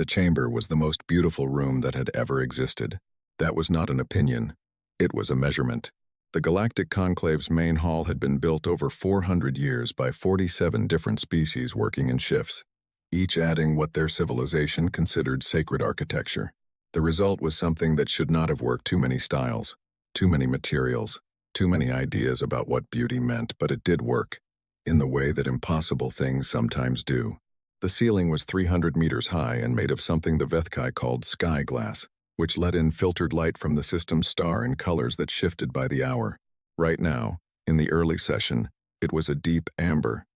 The chamber was the most beautiful room that had ever existed. That was not an opinion. It was a measurement. The Galactic Conclave's main hall had been built over 400 years by 47 different species working in shifts, each adding what their civilization considered sacred architecture. The result was something that should not have worked: too many styles, too many materials, too many ideas about what beauty meant, but it did work, in the way that impossible things sometimes do. The ceiling was 300 meters high and made of something the Vethkai called sky glass, which let in filtered light from the system's star in colors that shifted by the hour. Right now, in the early session, it was a deep amber.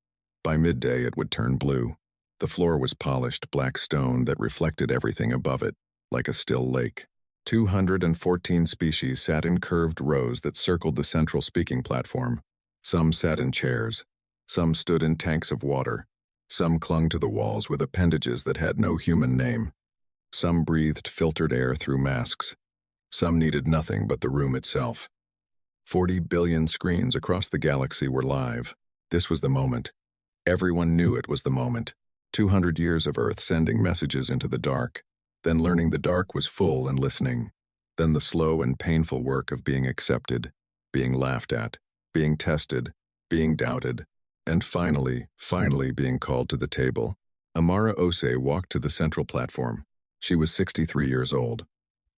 By midday it would turn blue. The floor was polished black stone that reflected everything above it, like a still lake. 214 species sat in curved rows that circled the central speaking platform. Some sat in chairs. Some stood in tanks of water. Some clung to the walls with appendages that had no human name. Some breathed filtered air through masks. Some needed nothing but the room itself. 40 billion screens across the galaxy were live. This was the moment. Everyone knew it was the moment. 200 years of Earth sending messages into the dark, then learning the dark was full and listening. Then the slow and painful work of being accepted, being laughed at, being tested, being doubted, and finally being called to the table. Amara Ose walked to the central platform. She was 63 years old.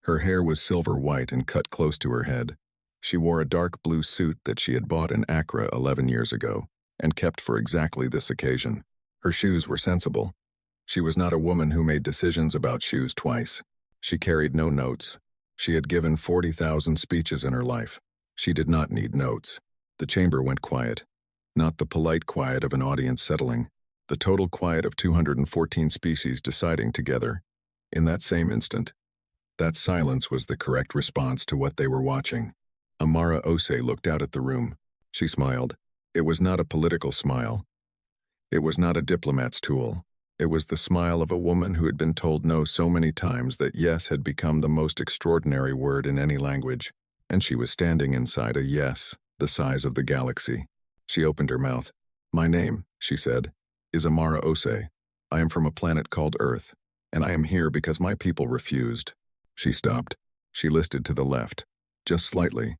Her hair was silver white and cut close to her head. She wore a dark blue suit that she had bought in Accra 11 years ago and kept for exactly this occasion. Her shoes were sensible. She was not a woman who made decisions about shoes twice. She carried no notes. She had given 40,000 speeches in her life. She did not need notes. The chamber went quiet. Not the polite quiet of an audience settling. The total quiet of 214 species deciding together. In that same instant, that silence was the correct response to what they were watching. Amara Ose looked out at the room. She smiled. It was not a political smile. It was not a diplomat's tool. It was the smile of a woman who had been told no so many times that yes had become the most extraordinary word in any language, and she was standing inside a yes, the size of the galaxy. She opened her mouth. "My name," she said, "is Amara Ose. I am from a planet called Earth, and I am here because my people refused." She stopped. She listed to the left, just slightly,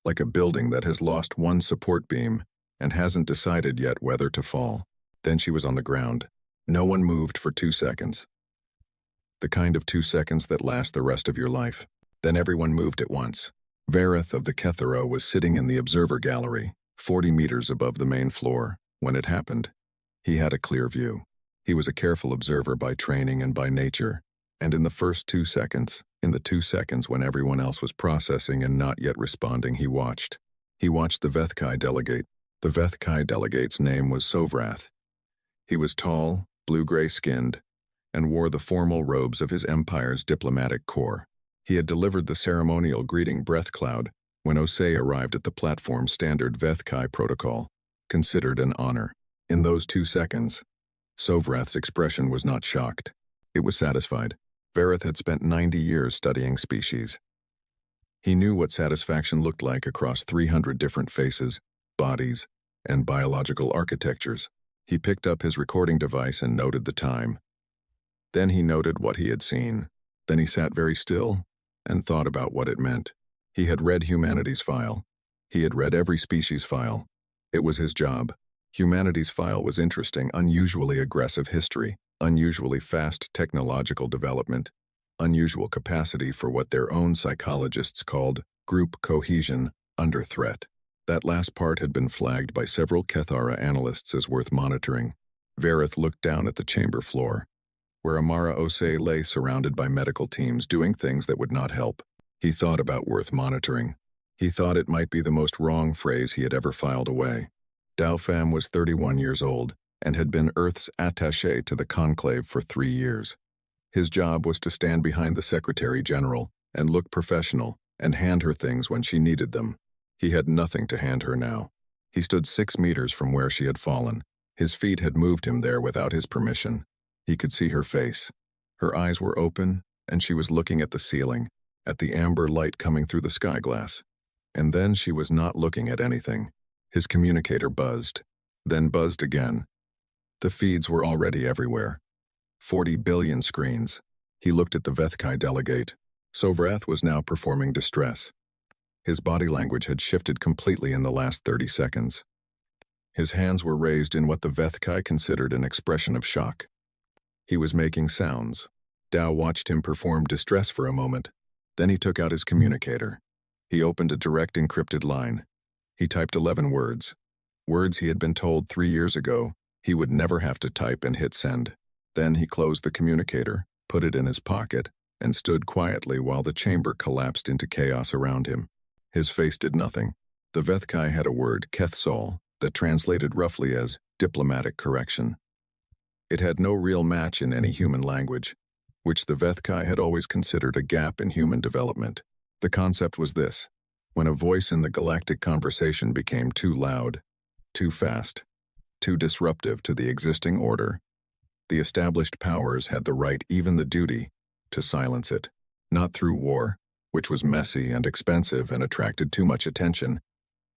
like a building that has lost one support beam and hasn't decided yet whether to fall. Then she was on the ground. No one moved for 2 seconds. The kind of 2 seconds that last the rest of your life. Then everyone moved at once. Vareth of the Kethero was sitting in the observer gallery, 40 meters above the main floor, when it happened. He had a clear view. He was a careful observer by training and by nature, and in the first 2 seconds, in the 2 seconds when everyone else was processing and not yet responding, he watched. He watched the Vethkai delegate. The Vethkai delegate's name was Sovrath. He was tall, blue-gray skinned, and wore the formal robes of his empire's diplomatic corps. He had delivered the ceremonial greeting breath cloud when Ose arrived at the platform standard Vethkai protocol, considered an honor. In those 2 seconds, Sovrath's expression was not shocked. It was satisfied. Vareth had spent 90 years studying species. He knew what satisfaction looked like across 300 different faces, bodies, and biological architectures. He picked up his recording device and noted the time. Then he noted what he had seen. Then he sat very still and thought about what it meant. He had read humanity's file. He had read every species file. It was his job. Humanity's file was interesting, unusually aggressive history, unusually fast technological development, unusual capacity for what their own psychologists called group cohesion under threat. That last part had been flagged by several Kethara analysts as worth monitoring. Vareth looked down at the chamber floor, where Amara Ose lay surrounded by medical teams doing things that would not help. He thought about worth monitoring. He thought it might be the most wrong phrase he had ever filed away. Daofam was 31 years old and had been Earth's attaché to the Conclave for 3 years. His job was to stand behind the Secretary General and look professional and hand her things when she needed them. He had nothing to hand her now. He stood 6 meters from where she had fallen. His feet had moved him there without his permission. He could see her face. Her eyes were open, and she was looking at the ceiling, at the amber light coming through the sky glass. And then she was not looking at anything. His communicator buzzed, then buzzed again. The feeds were already everywhere. 40 billion screens. He looked at the Vethkai delegate. Sovrath was now performing distress. His body language had shifted completely in the last 30 seconds. His hands were raised in what the Vethkai considered an expression of shock. He was making sounds. Dao watched him perform distress for a moment. Then he took out his communicator. He opened a direct encrypted line. He typed 11 words. Words he had been told 3 years ago he would never have to type and hit send. Then he closed the communicator, put it in his pocket, and stood quietly while the chamber collapsed into chaos around him. His face did nothing. The Vethkai had a word, Kethsol, that translated roughly as diplomatic correction. It had no real match in any human language, which the Vethkai had always considered a gap in human development. The concept was this: when a voice in the galactic conversation became too loud, too fast, too disruptive to the existing order, the established powers had the right, even the duty, to silence it. Not through war, which was messy and expensive and attracted too much attention.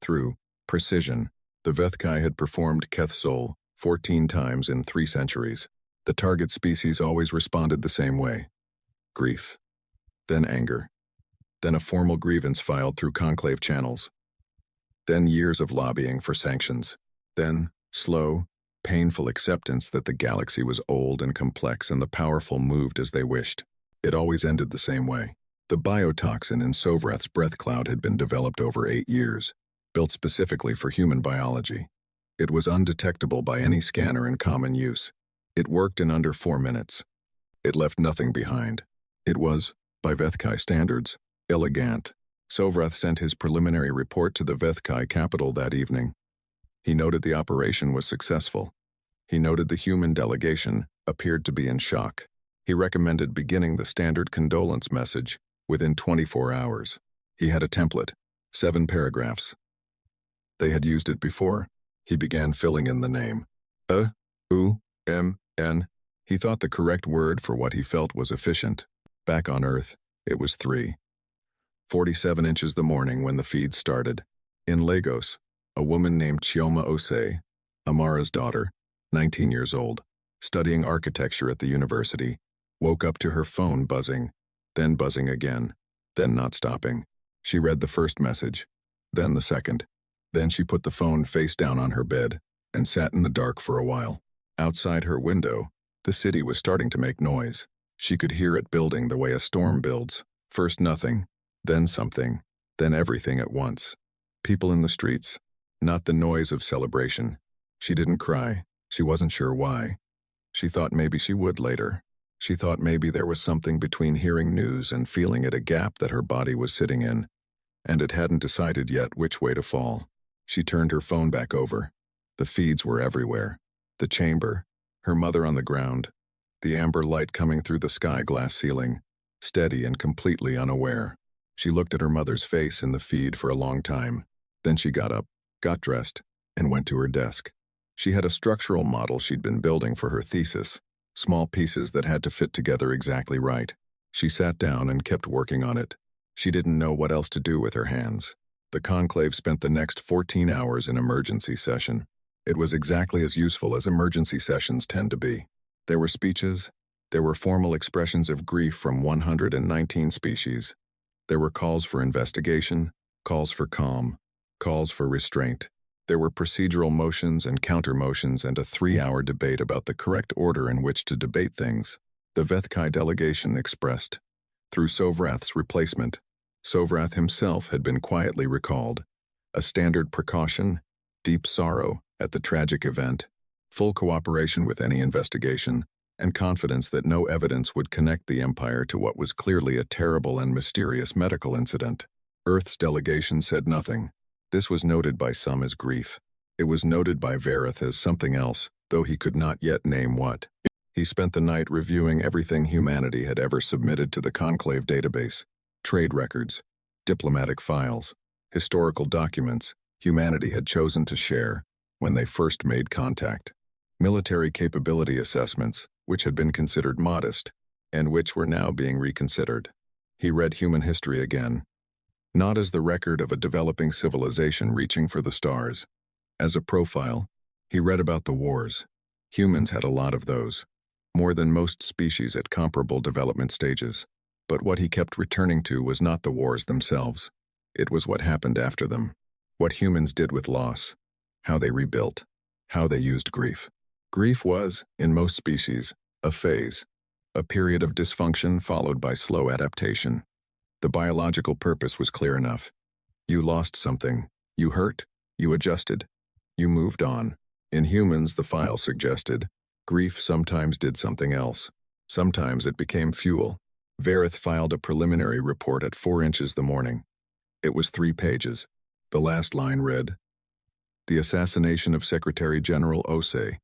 Through precision. The Vethkai had performed Kethsol 14 times in 3 centuries. The target species always responded the same way. Grief. Then anger. Then a formal grievance filed through conclave channels. Then years of lobbying for sanctions. Then slow, painful acceptance that the galaxy was old and complex and the powerful moved as they wished. It always ended the same way. The biotoxin in Sovrath's breath cloud had been developed over 8 years, built specifically for human biology. It was undetectable by any scanner in common use. It worked in under 4 minutes. It left nothing behind. It was, by Vethkai standards, elegant. Sovrath sent his preliminary report to the Vethkai capital that evening. He noted the operation was successful. He noted the human delegation appeared to be in shock. He recommended beginning the standard condolence message within 24 hours. He had a template, 7 paragraphs. They had used it before. He began filling in the name. U-M-N. He thought the correct word for what he felt was efficient. Back on Earth, it was 3:47 inches the morning when the feed started. In Lagos, a woman named Chioma Osei, Amara's daughter, 19 years old, studying architecture at the university, woke up to her phone buzzing, then buzzing again, then not stopping. She read the first message, then the second. Then she put the phone face down on her bed and sat in the dark for a while. Outside her window, the city was starting to make noise. She could hear it building the way a storm builds. First nothing, then something, then everything at once. People in the streets, not the noise of celebration. She didn't cry. She wasn't sure why. She thought maybe she would later. She thought maybe there was something between hearing news and feeling it, a gap that her body was sitting in, and it hadn't decided yet which way to fall. She turned her phone back over. The feeds were everywhere. The chamber, her mother on the ground, the amber light coming through the sky glass ceiling, steady and completely unaware. She looked at her mother's face in the feed for a long time. Then she got up, got dressed, and went to her desk. She had a structural model she'd been building for her thesis, small pieces that had to fit together exactly right. She sat down and kept working on it. She didn't know what else to do with her hands. The conclave spent the next 14 hours in emergency session. It was exactly as useful as emergency sessions tend to be. There were speeches. There were formal expressions of grief from 119 species. There were calls for investigation, calls for calm, calls for restraint. There were procedural motions and counter-motions and a 3-hour debate about the correct order in which to debate things. The Vethkai delegation expressed. Through Sovrath's replacement, Sovrath himself had been quietly recalled. A standard precaution, deep sorrow at the tragic event, full cooperation with any investigation, and confidence that no evidence would connect the Empire to what was clearly a terrible and mysterious medical incident. Earth's delegation said nothing. This was noted by some as grief. It was noted by Vareth as something else, though he could not yet name what. He spent the night reviewing everything humanity had ever submitted to the Conclave database. Trade records, diplomatic files, historical documents humanity had chosen to share when they first made contact. Military capability assessments, which had been considered modest, and which were now being reconsidered. He read human history again, not as the record of a developing civilization reaching for the stars. As a profile, he read about the wars. Humans had a lot of those. more than most species at comparable development stages. But what he kept returning to was not the wars themselves. It was what happened after them, what humans did with loss, how they rebuilt, how they used grief. Grief was, in most species, a phase, a period of dysfunction followed by slow adaptation. The biological purpose was clear enough. You lost something, you hurt, you adjusted, you moved on. In humans, the file suggested, grief sometimes did something else. Sometimes it became fuel. Verith filed a preliminary report at 4 inches the morning. It was 3 pages. The last line read, "The assassination of Secretary General Osei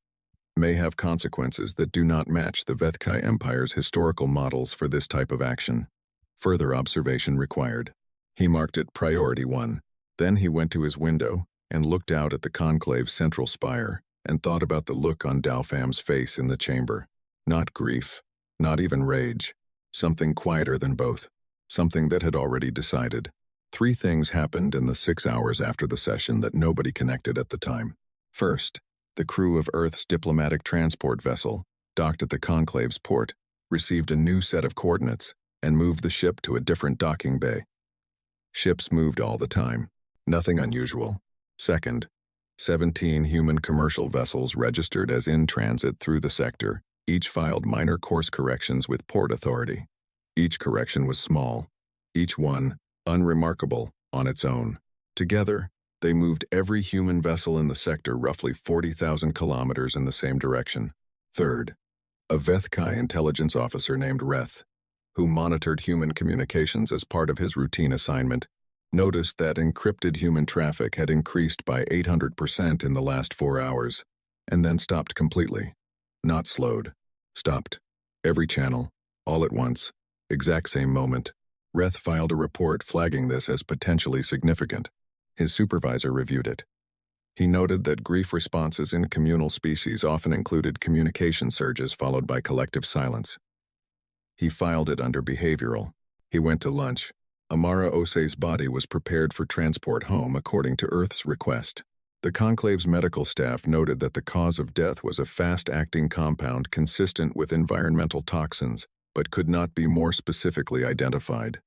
may have consequences that do not match the Vethkai Empire's historical models for this type of action. Further observation required." He marked it Priority 1. Then he went to his window and looked out at the conclave's central spire and thought about the look on Dalfam's face in the chamber. Not grief, not even rage. Something quieter than both. Something that had already decided. 3 things happened in the 6 hours after the session that nobody connected at the time. First, the crew of Earth's diplomatic transport vessel, docked at the conclave's port, received a new set of coordinates and moved the ship to a different docking bay. Ships moved all the time. Nothing unusual. Second, 17 human commercial vessels registered as in transit through the sector. Each filed minor course corrections with Port Authority. Each correction was small. Each one unremarkable on its own. Together, they moved every human vessel in the sector roughly 40,000 kilometers in the same direction. Third, a Vethkai intelligence officer named Reth, who monitored human communications as part of his routine assignment, noticed that encrypted human traffic had increased by 800% in the last 4 hours, and then stopped completely. Not slowed. Stopped. Every channel, all at once, exact same moment. Reth filed a report flagging this as potentially significant. His supervisor reviewed it. He noted that grief responses in communal species often included communication surges followed by collective silence. He filed it under behavioral. He went to lunch. Amara Osei's body was prepared for transport home according to Earth's request. The conclave's medical staff noted that the cause of death was a fast-acting compound consistent with environmental toxins, but could not be more specifically identified.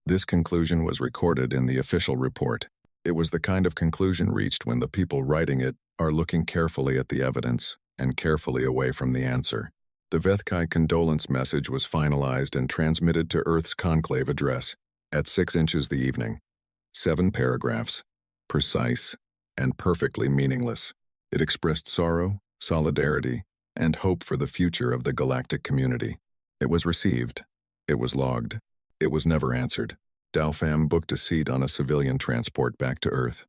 This conclusion was recorded in the official report. It was the kind of conclusion reached when the people writing it are looking carefully at the evidence and carefully away from the answer. The Vethkai condolence message was finalized and transmitted to Earth's conclave address at 6 inches the evening. 7 paragraphs, precise and perfectly meaningless. It expressed sorrow, solidarity, and hope for the future of the galactic community. It was received. It was logged. It was never answered. Dalfam booked a seat on a civilian transport back to Earth.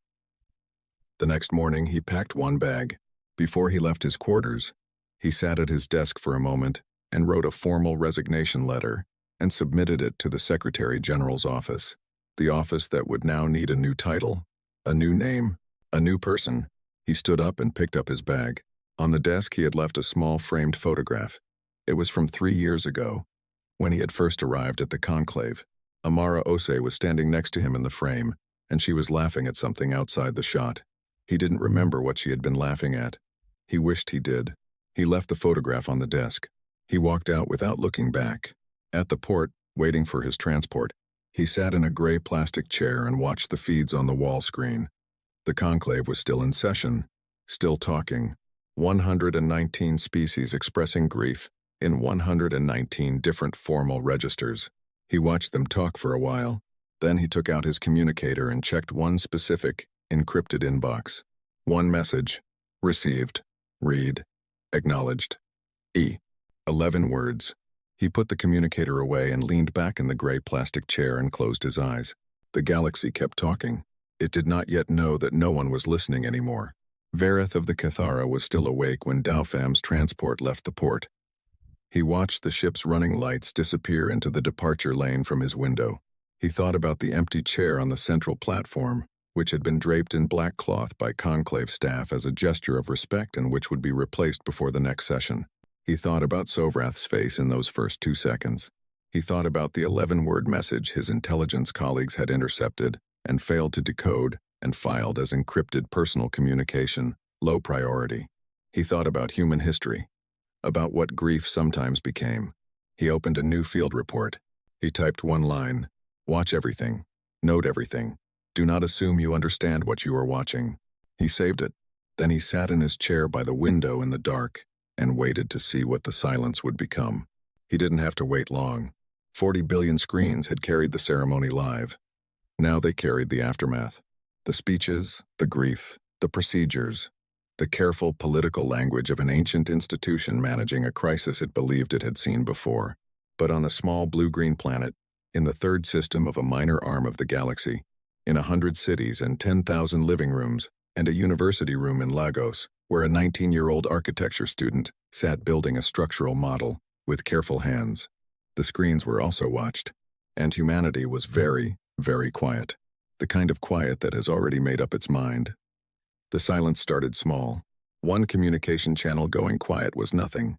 The next morning, he packed 1 bag. Before he left his quarters, he sat at his desk for a moment and wrote a formal resignation letter and submitted it to the Secretary General's office, the office that would now need a new title, a new name, a new person. He stood up and picked up his bag. On the desk, he had left a small framed photograph. It was from 3 years ago, when he had first arrived at the conclave. Amara Osei was standing next to him in the frame, and she was laughing at something outside the shot. He didn't remember what she had been laughing at. He wished he did. He left the photograph on the desk. He walked out without looking back. At the port, waiting for his transport, he sat in a gray plastic chair and watched the feeds on the wall screen. The conclave was still in session, still talking. 119 species expressing grief in 119 different formal registers. He watched them talk for a while. Then he took out his communicator and checked one specific, encrypted inbox. 1 message. Received. Read. Acknowledged. 11 words. He put the communicator away and leaned back in the gray plastic chair and closed his eyes. The galaxy kept talking. It did not yet know that no one was listening anymore. Verith of the Cathara was still awake when Dalfam's transport left the port. He watched the ship's running lights disappear into the departure lane from his window. He thought about the empty chair on the central platform, which had been draped in black cloth by conclave staff as a gesture of respect and which would be replaced before the next session. He thought about Sovrath's face in those first 2 seconds. He thought about the 11-word message his intelligence colleagues had intercepted and failed to decode and filed as encrypted personal communication, low priority. He thought about human history. about what grief sometimes became. He opened a new field report. He typed one line: "Watch everything. Note everything. Do not assume you understand what you are watching." He saved it. Then he sat in his chair by the window in the dark and waited to see what the silence would become. He didn't have to wait long. 40 billion screens had carried the ceremony live. Now they carried the aftermath. The speeches, the grief, the procedures, the careful political language of an ancient institution managing a crisis it believed it had seen before. But on a small blue-green planet, in the third system of a minor arm of the galaxy, in 100 cities and 10,000 living rooms, and a university room in Lagos, where a 19-year-old architecture student sat building a structural model with careful hands. The screens were also watched, and humanity was very, very quiet, the kind of quiet that has already made up its mind. The silence started small. One communication channel going quiet was nothing.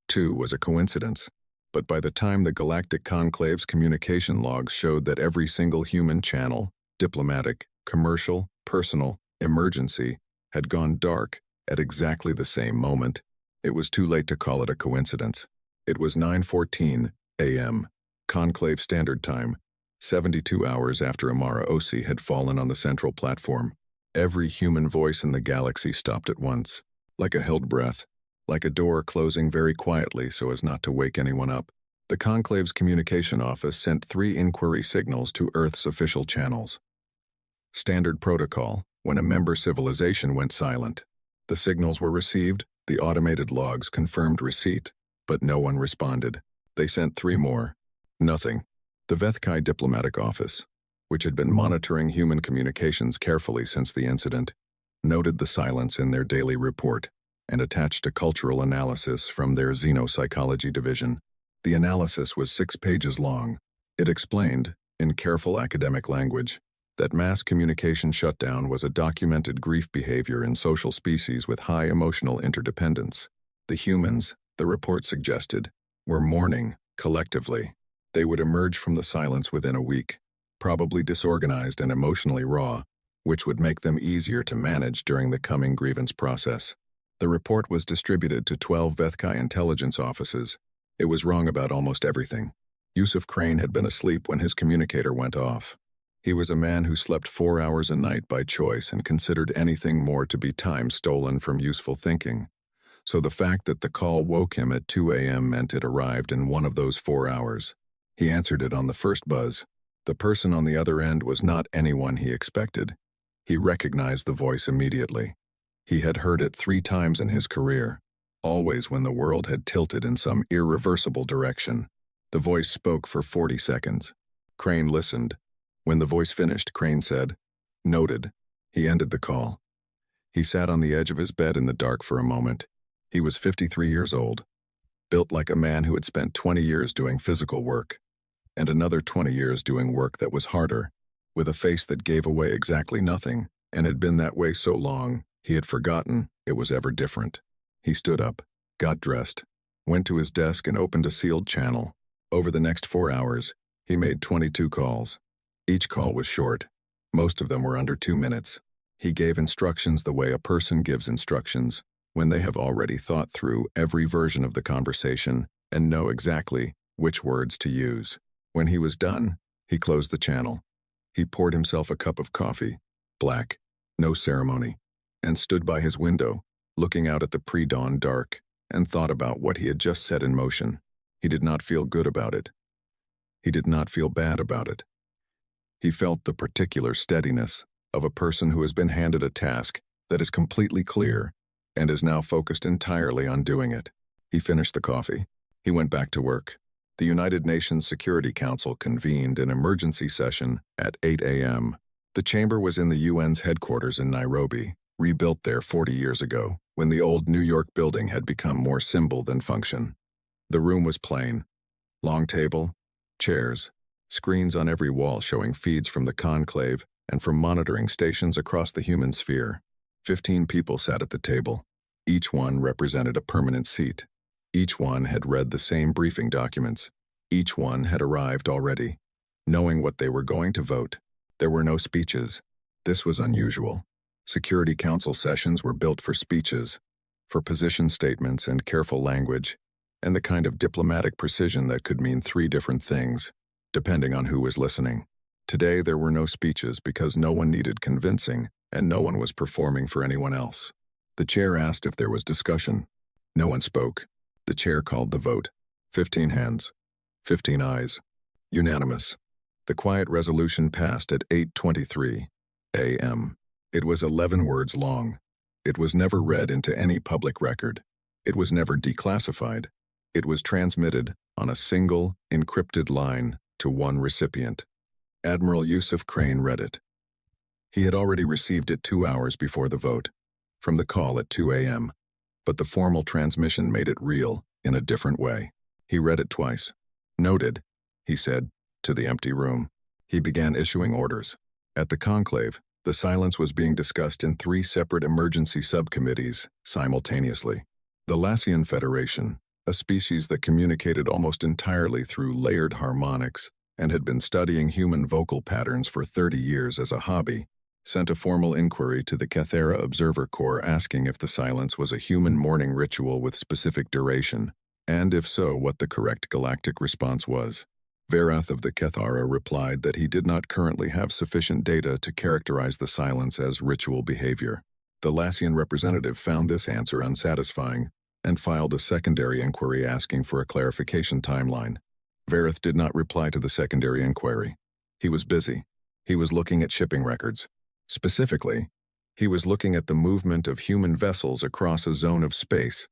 Two was a coincidence. But by the time the Galactic Conclave's communication logs showed that every single human channel, diplomatic, commercial, personal, emergency, had gone dark at exactly the same moment, it was too late to call it a coincidence. It was 9:14 a.m., Conclave Standard Time, 72 hours after Amara Osi had fallen on the central platform. Every human voice in the galaxy stopped at once, like a held breath, like a door closing very quietly so as not to wake anyone up. The Conclave's communication office sent 3 inquiry signals to Earth's official channels. Standard protocol, when a member civilization went silent. The signals were received, the automated logs confirmed receipt, but no one responded. They sent 3 more. Nothing. The Vethkai diplomatic office, which had been monitoring human communications carefully since the incident, noted the silence in their daily report and attached a cultural analysis from their xenopsychology division. The analysis was 6 pages long. It explained, in careful academic language, that mass communication shutdown was a documented grief behavior in social species with high emotional interdependence. The humans, the report suggested, were mourning, collectively. They would emerge from the silence within a week, probably disorganized and emotionally raw, which would make them easier to manage during the coming grievance process. The report was distributed to 12 Vethkai intelligence offices. It was wrong about almost everything. Yusuf Crane had been asleep when his communicator went off. He was a man who slept 4 hours a night by choice and considered anything more to be time stolen from useful thinking. So the fact that the call woke him at 2 a.m. meant it arrived in one of those 4 hours. He answered it on the first buzz. The person on the other end was not anyone he expected. He recognized the voice immediately. He had heard it 3 times in his career, always when the world had tilted in some irreversible direction. The voice spoke for 40 seconds. Crane listened. When the voice finished, Crane said, "Noted." He ended the call. He sat on the edge of his bed in the dark for a moment. He was 53 years old, built like a man who had spent 20 years doing physical work, and another 20 years doing work that was harder, with a face that gave away exactly nothing, and had been that way so long, he had forgotten it was ever different. He stood up, got dressed, went to his desk and opened a sealed channel. Over the next 4 hours, he made 22 calls. Each call was short. Most of them were under 2 minutes. He gave instructions the way a person gives instructions, when they have already thought through every version of the conversation and know exactly which words to use. When he was done, he closed the channel. He poured himself a cup of coffee, black, no ceremony, and stood by his window, looking out at the pre-dawn dark, and thought about what he had just set in motion. He did not feel good about it. He did not feel bad about it. He felt the particular steadiness of a person who has been handed a task that is completely clear and is now focused entirely on doing it. He finished the coffee. He went back to work. The United Nations Security Council convened an emergency session at 8 a.m. The chamber was in the UN's headquarters in Nairobi, rebuilt there 40 years ago, when the old New York building had become more symbol than function. The room was plain. Long table, chairs, screens on every wall showing feeds from the conclave and from monitoring stations across the human sphere. 15 people sat at the table. Each one represented a permanent seat. Each one had read the same briefing documents. Each one had arrived already, knowing what they were going to vote. There were no speeches. This was unusual. Security Council sessions were built for speeches. for position statements and careful language, and the kind of diplomatic precision that could mean three different things, depending on who was listening. Today there were no speeches because no one needed convincing, and no one was performing for anyone else. The chair asked if there was discussion. No one spoke. The chair called the vote. 15 hands. 15 ayes. Unanimous. The quiet resolution passed at 8:23 a.m. It was 11 words long. It was never read into any public record. It was never declassified. It was transmitted on a single, encrypted line to one recipient. Admiral Yusuf Crane read it. He had already received it 2 hours before the vote, from the call at 2 a.m., but the formal transmission made it real in a different way. He read it twice. Noted, he said, to the empty room. He began issuing orders. At the conclave, the silence was being discussed in 3 separate emergency subcommittees simultaneously. The Lassian Federation, a species that communicated almost entirely through layered harmonics and had been studying human vocal patterns for 30 years as a hobby, sent a formal inquiry to the Cathera Observer Corps asking if the silence was a human mourning ritual with specific duration, and if so, what the correct galactic response was. Verath of the Cathara replied that he did not currently have sufficient data to characterize the silence as ritual behavior. The Lassian representative found this answer unsatisfying and filed a secondary inquiry asking for a clarification timeline. Verath did not reply to the secondary inquiry. He was busy. He was looking at shipping records. Specifically, he was looking at the movement of human vessels across a zone of space,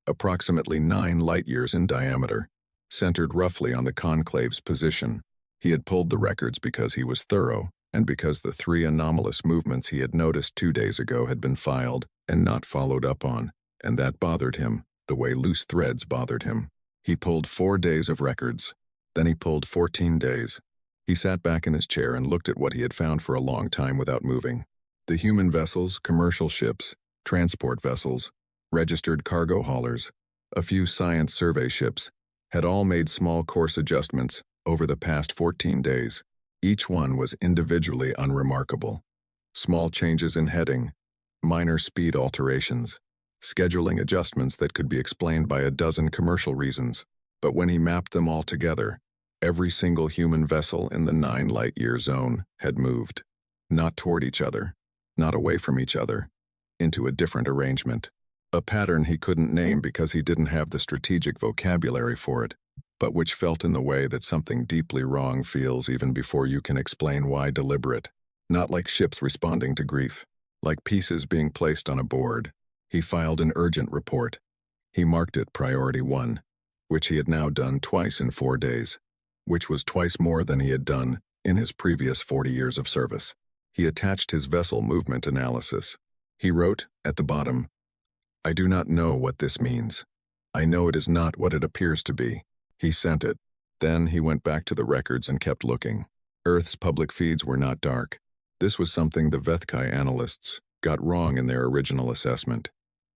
approximately 9 light-years in diameter, centered roughly on the conclave's position. He had pulled the records because he was thorough, and because the 3 anomalous movements he had noticed 2 days ago had been filed and not followed up on, and that bothered him, the way loose threads bothered him. He pulled 4 days of records. Then he pulled 14 days. He sat back in his chair and looked at what he had found for a long time without moving. The human vessels, commercial ships, transport vessels, registered cargo haulers, a few science survey ships, had all made small course adjustments over the past 14 days. Each one was individually unremarkable. Small changes in heading, minor speed alterations, scheduling adjustments that could be explained by a dozen commercial reasons. But when he mapped them all together, every single human vessel in the 9 light-year zone had moved. Not toward each other, not away from each other, into a different arrangement. A pattern he couldn't name because he didn't have the strategic vocabulary for it, but which felt in the way that something deeply wrong feels even before you can explain why deliberate. Not like ships responding to grief, like pieces being placed on a board. He filed an urgent report. He marked it Priority 1, which he had now done twice in 4 days, which was twice more than he had done in his previous 40 years of service. He attached his vessel movement analysis. He wrote, at the bottom, "I do not know what this means. I know it is not what it appears to be." He sent it. Then he went back to the records and kept looking. Earth's public feeds were not dark. This was something the Vethkai analysts got wrong in their original assessment.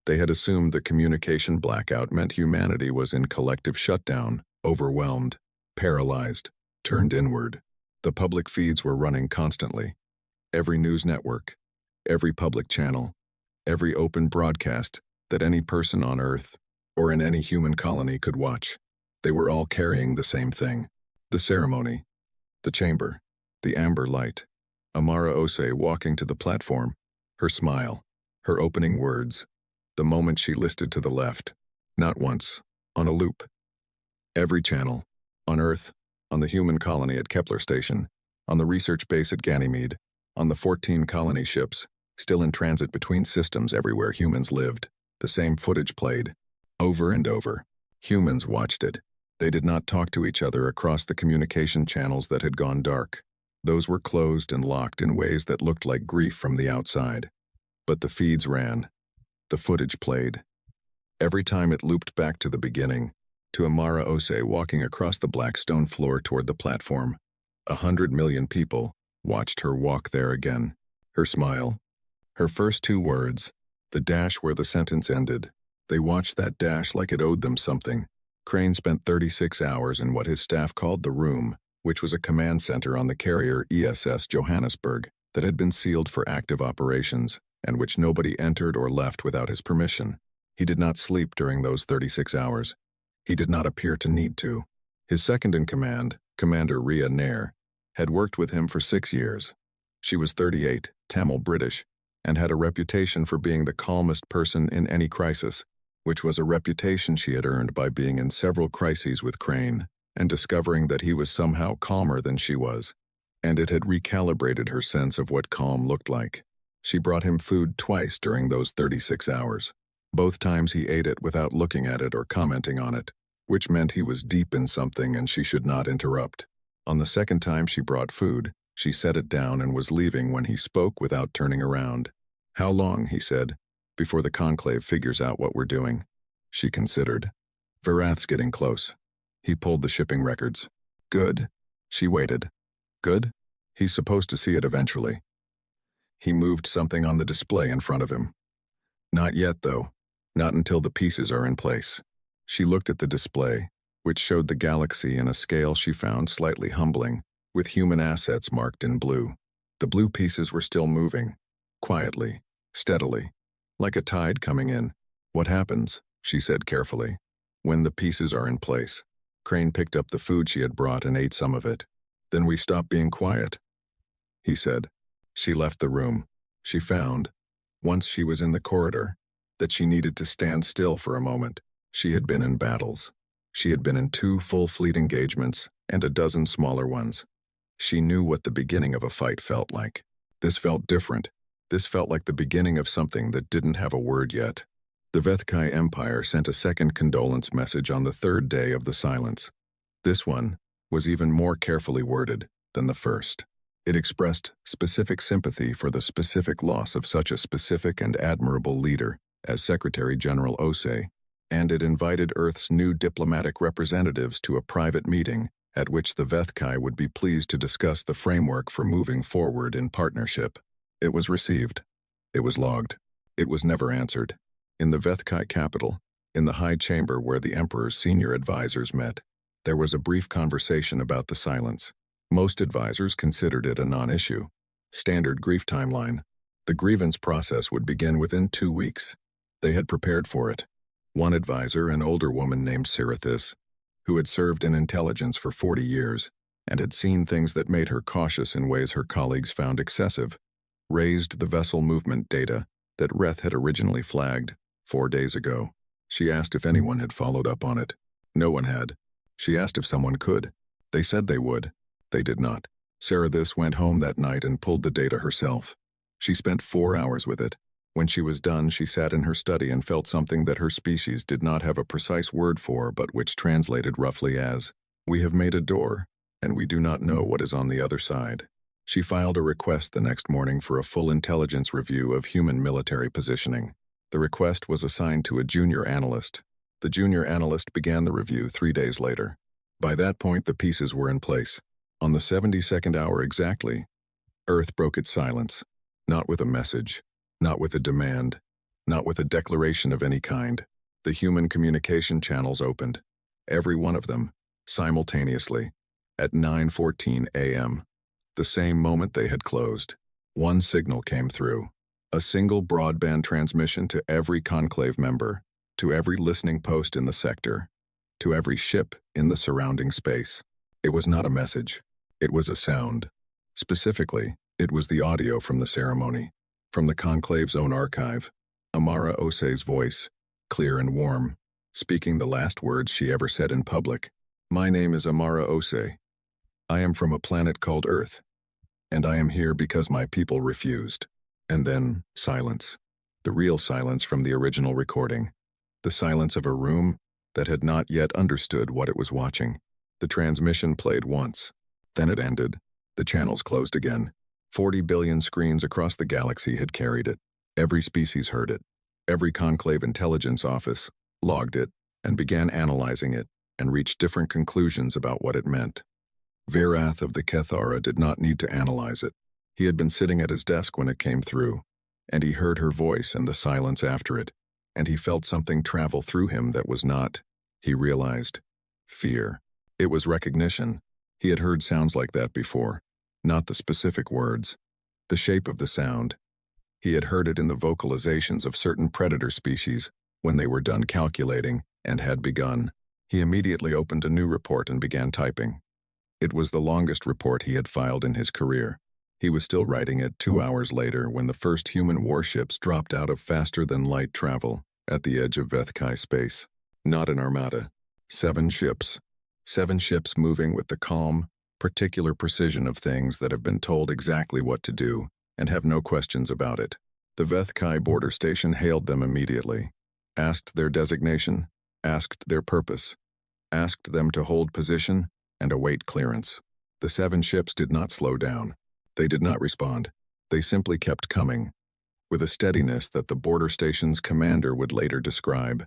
They had assumed the communication blackout meant humanity was in collective shutdown, overwhelmed, paralyzed, turned inward. The public feeds were running constantly. Every news network, every public channel, every open broadcast that any person on Earth or in any human colony could watch. They were all carrying the same thing. The ceremony, the chamber, the amber light, Amara Ose walking to the platform, her smile, her opening words, the moment she listed to the left, not once, on a loop. Every channel, on Earth, on the human colony at Kepler Station, on the research base at Ganymede, on the 14 colony ships, still in transit between systems everywhere humans lived, the same footage played, over and over. Humans watched it. They did not talk to each other across the communication channels that had gone dark. Those were closed and locked in ways that looked like grief from the outside. But the feeds ran. The footage played. Every time it looped back to the beginning, to Amara Ose walking across the black stone floor toward the platform. 100 million people watched her walk there again. Her smile. Her first 2 words, the dash where the sentence ended. They watched that dash like it owed them something. Crane spent 36 hours in what his staff called the room, which was a command center on the carrier ESS Johannesburg that had been sealed for active operations, and which nobody entered or left without his permission. He did not sleep during those 36 hours. He did not appear to need to. His second-in-command, Commander Ria Nair, had worked with him for 6 years. She was 38, Tamil British, and had a reputation for being the calmest person in any crisis, which was a reputation she had earned by being in several crises with Crane and discovering that he was somehow calmer than she was, and it had recalibrated her sense of what calm looked like. She brought him food twice during those 36 hours. Both times he ate it without looking at it or commenting on it, which meant he was deep in something and she should not interrupt. On the second time she brought food, she set it down and was leaving when he spoke without turning around. "How long," he said, "before the conclave figures out what we're doing?" She considered. "Varath's getting close." He pulled the shipping records. "Good." She waited. "Good?" "He's supposed to see it eventually." He moved something on the display in front of him. "Not yet, though. Not until the pieces are in place." She looked at the display, which showed the galaxy in a scale she found slightly humbling, with human assets marked in blue. The blue pieces were still moving, quietly, steadily, like a tide coming in. "What happens," she said carefully, "when the pieces are in place?" Crane picked up the food she had brought and ate some of it. "Then we stop being quiet," he said. She left the room. She found, once she was in the corridor, that she needed to stand still for a moment. She had been in battles. She had been in 2 full fleet engagements and a dozen smaller ones. She knew what the beginning of a fight felt like. This felt different. This felt like the beginning of something that didn't have a word yet. The Vethkai Empire sent a second condolence message on the 3rd day of the silence. This one was even more carefully worded than the first. It expressed specific sympathy for the specific loss of such a specific and admirable leader as Secretary General Osei, and it invited Earth's new diplomatic representatives to a private meeting at which the Vethkai would be pleased to discuss the framework for moving forward in partnership. It was received. It was logged. It was never answered. In the Vethkai capital, in the high chamber where the Emperor's senior advisors met, there was a brief conversation about the silence. Most advisors considered it a non-issue. Standard grief timeline. The grievance process would begin within 2 weeks. They had prepared for it. One advisor, an older woman named Sirathis, who had served in intelligence for 40 years and had seen things that made her cautious in ways her colleagues found excessive, raised the vessel movement data that Reth had originally flagged 4 days ago. She asked if anyone had followed up on it. No one had. She asked if someone could. They said they would. They did not. Sirathis went home that night and pulled the data herself. She spent 4 hours with it. When she was done, she sat in her study and felt something that her species did not have a precise word for, but which translated roughly as, "We have made a door, and we do not know what is on the other side." She filed a request the next morning for a full intelligence review of human military positioning. The request was assigned to a junior analyst. The junior analyst began the review 3 days later. By that point, the pieces were in place. On the 72nd hour exactly, Earth broke its silence, not with a message, not with a demand, not with a declaration of any kind. The human communication channels opened, every one of them, simultaneously, at 9:14 a.m. The same moment they had closed. One signal came through. A single broadband transmission to every conclave member, to every listening post in the sector, to every ship in the surrounding space. It was not a message. It was a sound. Specifically, it was the audio from the ceremony, from the conclave's own archive. Amara Osei's voice, clear and warm, speaking the last words she ever said in public. "My name is Amara Osei. I am from a planet called Earth, and I am here because my people refused." And then, silence. The real silence from the original recording. The silence of a room that had not yet understood what it was watching. The transmission played once. Then it ended. The channels closed again. 40 billion screens across the galaxy had carried it. Every species heard it. Every conclave intelligence office logged it and began analyzing it and reached different conclusions about what it meant. Varath of the Kethara did not need to analyze it. He had been sitting at his desk when it came through, and he heard her voice and the silence after it, and he felt something travel through him that was not, he realized, fear. It was recognition. He had heard sounds like that before, not the specific words, the shape of the sound. He had heard it in the vocalizations of certain predator species When they were done calculating and had begun, he immediately opened a new report and began typing. It was the longest report he had filed in his career. He was still writing it 2 hours later when the first human warships dropped out of faster-than-light travel at the edge of HFY space. Not an armada. 7 ships. 7 ships moving with the calm, particular precision of things that have been told exactly what to do and have no questions about it. The HFY border station hailed them immediately, asked their designation, asked their purpose, asked them to hold position and await clearance. The 7 ships did not slow down. They did not respond. They simply kept coming, with a steadiness that the border station's commander would later describe,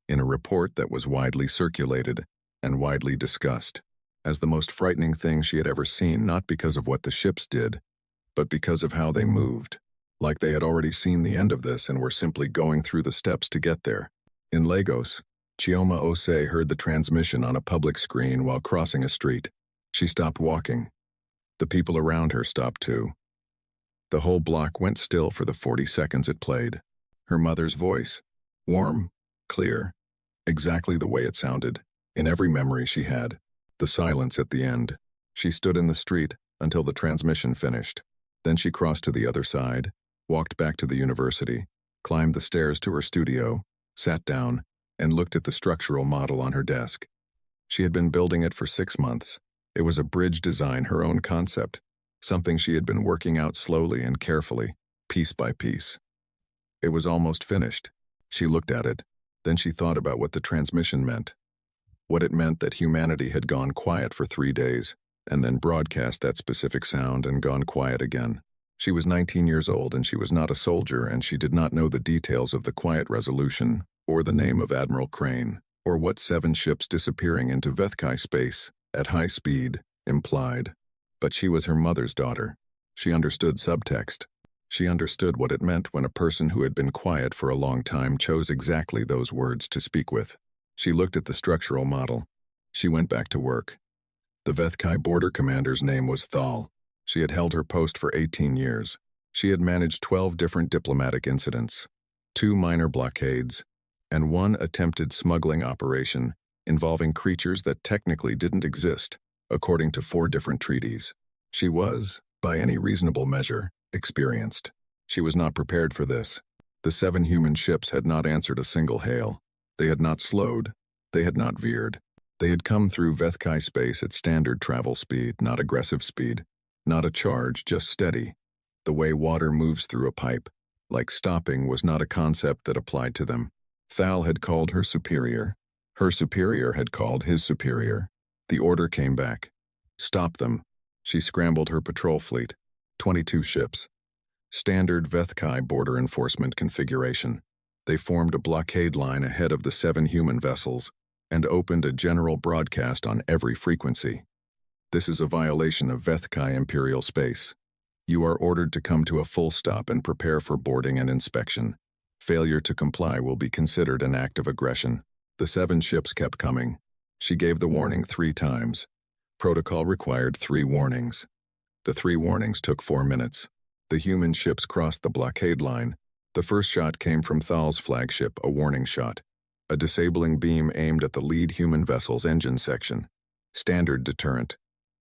in a report that was widely circulated and widely discussed, as the most frightening thing she had ever seen, not because of what the ships did, but because of how they moved, like they had already seen the end of this and were simply going through the steps to get there. In Lagos, Chioma Osei heard the transmission on a public screen while crossing a street. She stopped walking. The people around her stopped too. The whole block went still for the 40 seconds it played. Her mother's voice, warm, clear, exactly the way it sounded, in every memory she had. The silence at the end. She stood in the street until the transmission finished. Then she crossed to the other side, walked back to the university, climbed the stairs to her studio, sat down, and looked at the structural model on her desk. She had been building it for 6 months. It was a bridge design, her own concept, something she had been working out slowly and carefully, piece by piece. It was almost finished. She looked at it. Then she thought about what the transmission meant. What it meant that humanity had gone quiet for 3 days, and then broadcast that specific sound and gone quiet again. She was 19 years old and she was not a soldier, and she did not know the details of the quiet resolution, or the name of Admiral Crane, or what 7 ships disappearing into HFY space at high speed implied. But she was her mother's daughter. She understood subtext. She understood what it meant when a person who had been quiet for a long time chose exactly those words to speak with. She looked at the structural model. She went back to work. The HFY border commander's name was Thal. She had held her post for 18 years. She had managed 12 different diplomatic incidents, 2 minor blockades, and 1 attempted smuggling operation involving creatures that technically didn't exist, according to 4 different treaties. She was, by any reasonable measure, experienced. She was not prepared for this. The 7 human ships had not answered a single hail. They had not slowed. They had not veered. They had come through HFY space at standard travel speed, not aggressive speed. Not a charge, just steady. The way water moves through a pipe. Like stopping was not a concept that applied to them. Thal had called her superior. Her superior had called his superior. The order came back. Stop them. She scrambled her patrol fleet. 22 ships. Standard HFY border enforcement configuration. They formed a blockade line ahead of the 7 human vessels and opened a general broadcast on every frequency. This is a violation of HFY imperial space. You are ordered to come to a full stop and prepare for boarding and inspection. Failure to comply will be considered an act of aggression. The 7 ships kept coming. She gave the warning 3 times. Protocol required 3 warnings. The 3 warnings took 4 minutes. The human ships crossed the blockade line. The first shot came from Thal's flagship, a warning shot. A disabling beam aimed at the lead human vessel's engine section. Standard deterrent.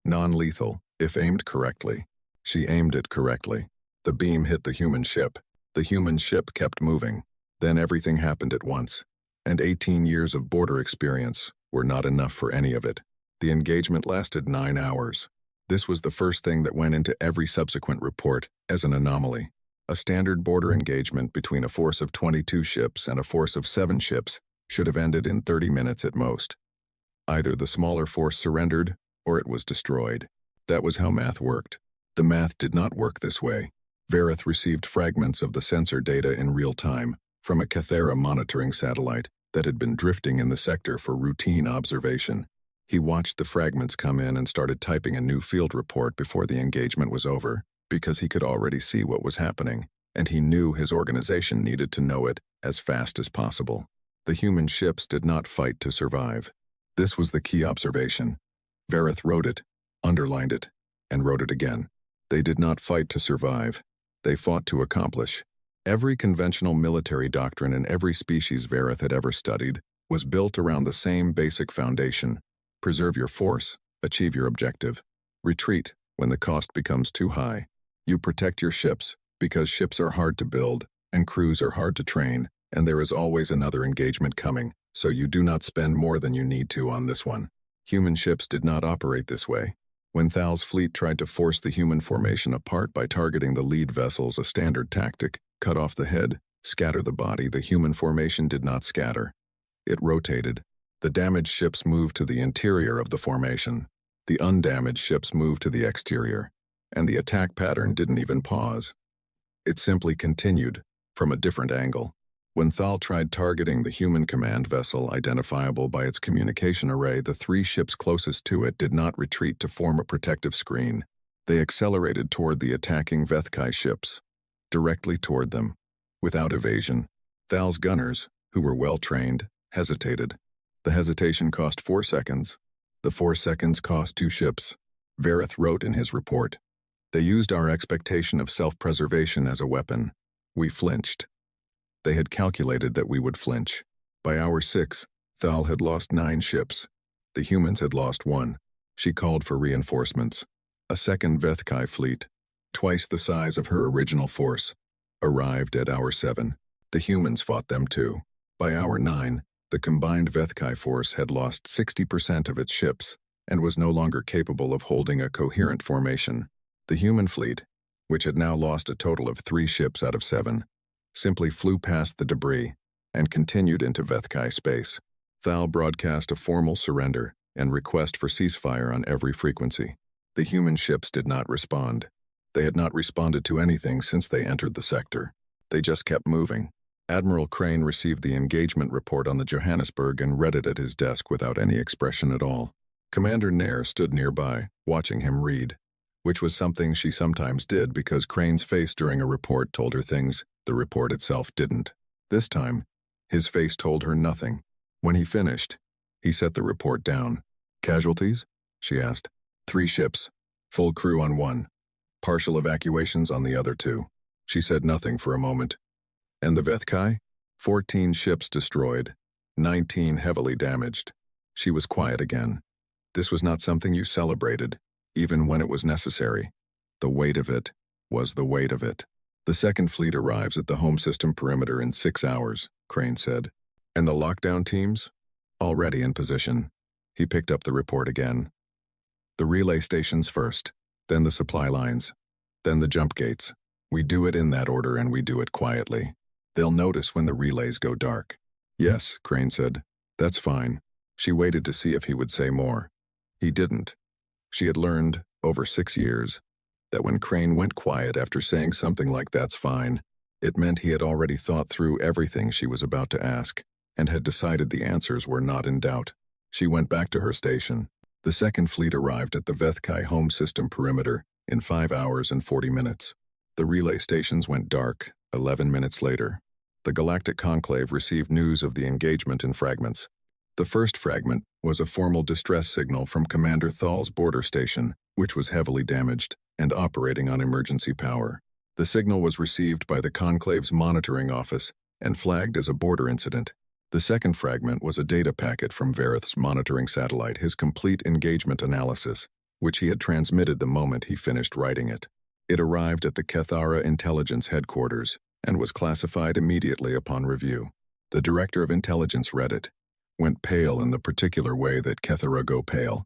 Non-lethal, if aimed correctly. She aimed it correctly. The beam hit the human ship. The human ship kept moving. Then everything happened at once. And 18 years of border experience were not enough for any of it. The engagement lasted 9 hours. This was the first thing that went into every subsequent report as an anomaly. A standard border engagement between a force of 22 ships and a force of 7 ships should have ended in 30 minutes at most. Either the smaller force surrendered or it was destroyed. That was how math worked. The math did not work this way. Vareth received fragments of the sensor data in real time from a Cathera monitoring satellite that had been drifting in the sector for routine observation. He watched the fragments come in and started typing a new field report before the engagement was over, because he could already see what was happening, and he knew his organization needed to know it as fast as possible. The human ships did not fight to survive. This was the key observation. Vareth wrote it, underlined it, and wrote it again. They did not fight to survive. They fought to accomplish. Every conventional military doctrine in every species Vareth had ever studied was built around the same basic foundation: preserve your force, achieve your objective, retreat when the cost becomes too high. You protect your ships, because ships are hard to build, and crews are hard to train, and there is always another engagement coming, so you do not spend more than you need to on this one. Human ships did not operate this way. When Thal's fleet tried to force the human formation apart by targeting the lead vessels, a standard tactic, cut off the head, scatter the body, the human formation did not scatter. It rotated. The damaged ships moved to the interior of the formation. The undamaged ships moved to the exterior. And the attack pattern didn't even pause. It simply continued, from a different angle. When Thal tried targeting the human command vessel identifiable by its communication array, the three ships closest to it did not retreat to form a protective screen. They accelerated toward the attacking Vethkai ships, directly toward them, without evasion. Thal's gunners, who were well-trained, hesitated. The hesitation cost 4 seconds. The 4 seconds cost 2 ships. Vareth wrote in his report. They used our expectation of self-preservation as a weapon. We flinched. They had calculated that we would flinch. By hour 6, Thal had lost 9 ships. The humans had lost 1. She called for reinforcements. A second Vethkai fleet, twice the size of her original force, arrived at hour 7. The humans fought them too. By hour 9, the combined Vethkai force had lost 60% of its ships and was no longer capable of holding a coherent formation. The human fleet, which had now lost a total of 3 ships out of 7, simply flew past the debris and continued into Vethkai space. Thal broadcast a formal surrender and request for ceasefire on every frequency. The human ships did not respond. They had not responded to anything since they entered the sector. They just kept moving. Admiral Crane received the engagement report on the Johannesburg and read it at his desk without any expression at all. Commander Nair stood nearby, watching him read, which was something she sometimes did because Crane's face during a report told her things the report itself didn't. This time, his face told her nothing. When he finished, he set the report down. Casualties? She asked. 3 ships. Full crew on 1. Partial evacuations on the other 2. She said nothing for a moment. And the Vethkai? 14 ships destroyed. 19 heavily damaged. She was quiet again. This was not something you celebrated, even when it was necessary. The weight of it was the weight of it. The second fleet arrives at the home system perimeter in 6 hours, Crane said. And the lockdown teams? Already in position. He picked up the report again. The relay stations first, then the supply lines, then the jump gates. We do it in that order and we do it quietly. They'll notice when the relays go dark. Yes, Crane said. That's fine. She waited to see if he would say more. He didn't. She had learned, over 6 years, that when Crane went quiet after saying something like "that's fine," it meant he had already thought through everything she was about to ask and had decided the answers were not in doubt. She went back to her station. The second fleet arrived at the Vethkai home system perimeter in 5 hours and 40 minutes. The relay stations went dark 11 minutes later. The Galactic Conclave received news of the engagement in fragments. The first fragment was a formal distress signal from Commander Thal's border station, which was heavily damaged and operating on emergency power. The signal was received by the Conclave's monitoring office and flagged as a border incident. The second fragment was a data packet from Vareth's monitoring satellite, his complete engagement analysis, which he had transmitted the moment he finished writing it. It arrived at the Kethara Intelligence Headquarters and was classified immediately upon review. The Director of Intelligence read it, went pale in the particular way that Kethara go pale,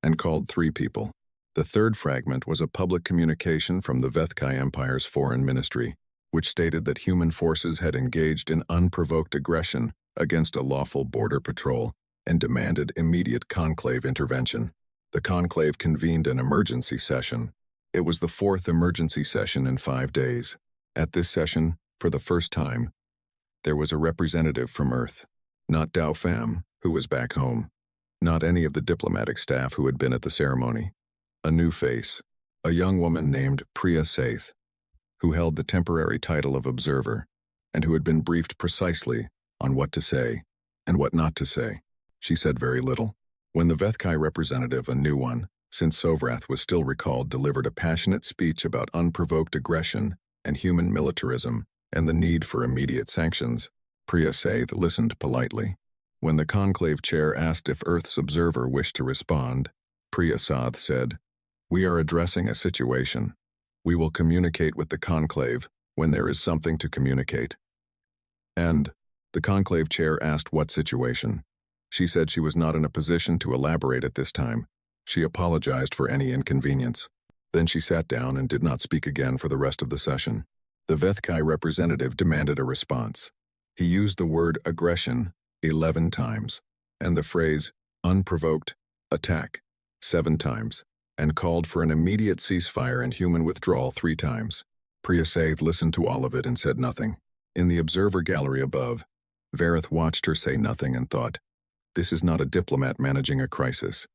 and called 3 people. The third fragment was a public communication from the Vethkai Empire's Foreign Ministry, which stated that human forces had engaged in unprovoked aggression against a lawful border patrol and demanded immediate conclave intervention. The conclave convened an emergency session. It was the 4th emergency session in 5 days. At this session, for the first time, there was a representative from Earth. Not Dao Pham, who was back home. Not any of the diplomatic staff who had been at the ceremony. A new face. A young woman named Priya Saith, who held the temporary title of observer, and who had been briefed precisely on what to say and what not to say. She said very little. When the Vethkai representative, a new one, since Sovrath was still recalled, delivered a passionate speech about unprovoked aggression and human militarism, and the need for immediate sanctions, Priya Saith listened politely. When the conclave chair asked if Earth's observer wished to respond, Priya Saith said, "We are addressing a situation. We will communicate with the conclave when there is something to communicate." And the conclave chair asked what situation. She said she was not in a position to elaborate at this time. She apologized for any inconvenience. Then she sat down and did not speak again for the rest of the session. The Vethkai representative demanded a response. He used the word aggression 11 times, and the phrase unprovoked attack 7 times, and called for an immediate ceasefire and human withdrawal 3 times. Priya Saith listened to all of it and said nothing. In the observer gallery above, Vareth watched her say nothing and thought, "This is not a diplomat managing a crisis.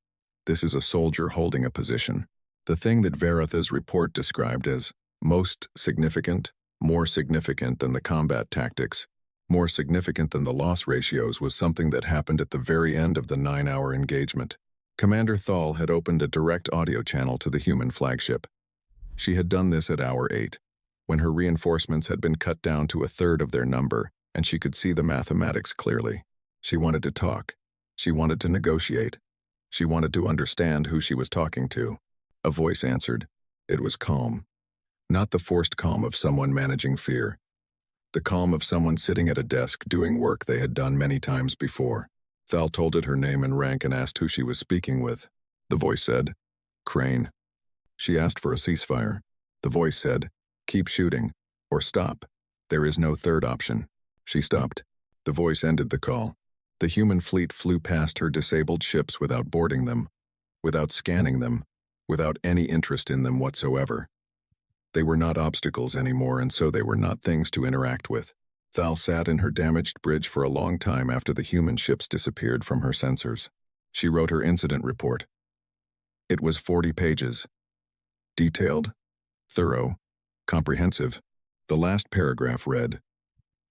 This is a soldier holding a position." The thing that Vareth's report described as most significant, more significant than the combat tactics, more significant than the loss ratios, was something that happened at the very end of the 9-hour engagement. Commander Thal had opened a direct audio channel to the human flagship. She had done this at hour 8, when her reinforcements had been cut down to 1/3 of their number, and she could see the mathematics clearly. She wanted to talk. She wanted to negotiate. She wanted to understand who she was talking to. A voice answered. It was calm. Not the forced calm of someone managing fear. The calm of someone sitting at a desk doing work they had done many times before. Thal told it her name and rank and asked who she was speaking with. The voice said, "Crane." She asked for a ceasefire. The voice said, "Keep shooting, or stop. There is no third option." She stopped. The voice ended the call. The human fleet flew past her disabled ships without boarding them, without scanning them, without any interest in them whatsoever. They were not obstacles anymore, and so they were not things to interact with. Thal sat in her damaged bridge for a long time after the human ships disappeared from her sensors. She wrote her incident report. It was 40 pages. Detailed, thorough, comprehensive. The last paragraph read,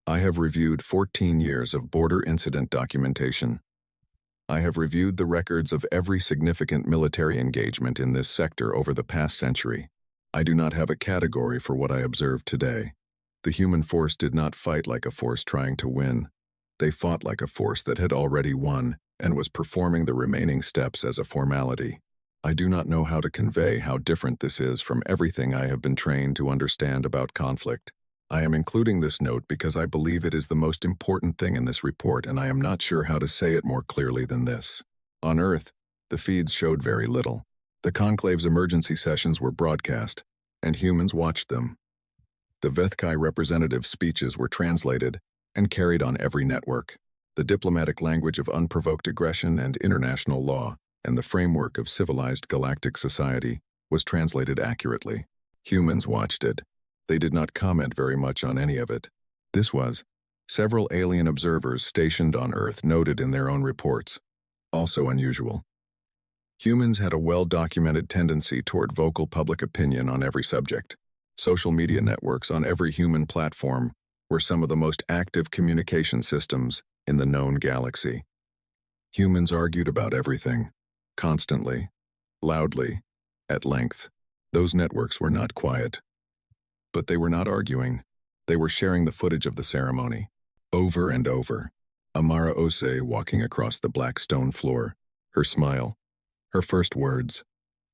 "I have reviewed 14 years of border incident documentation. I have reviewed the records of every significant military engagement in this sector over the past century. I do not have a category for what I observed today. The human force did not fight like a force trying to win. They fought like a force that had already won and was performing the remaining steps as a formality. I do not know how to convey how different this is from everything I have been trained to understand about conflict. I am including this note because I believe it is the most important thing in this report, and I am not sure how to say it more clearly than this. On Earth, the feeds showed very little. The conclave's emergency sessions were broadcast, and humans watched them. The Vethkai representatives' speeches were translated and carried on every network. The diplomatic language of unprovoked aggression and international law, and the framework of civilized galactic society, was translated accurately. Humans watched it. They did not comment very much on any of it. This was, several alien observers stationed on Earth noted in their own reports, also unusual. Humans had a well-documented tendency toward vocal public opinion on every subject. Social media networks on every human platform were some of the most active communication systems in the known galaxy. Humans argued about everything, constantly, loudly, at length. Those networks were not quiet. But they were not arguing. They were sharing the footage of the ceremony. Over and over. Amara Ose walking across the black stone floor. Her smile. Her first words.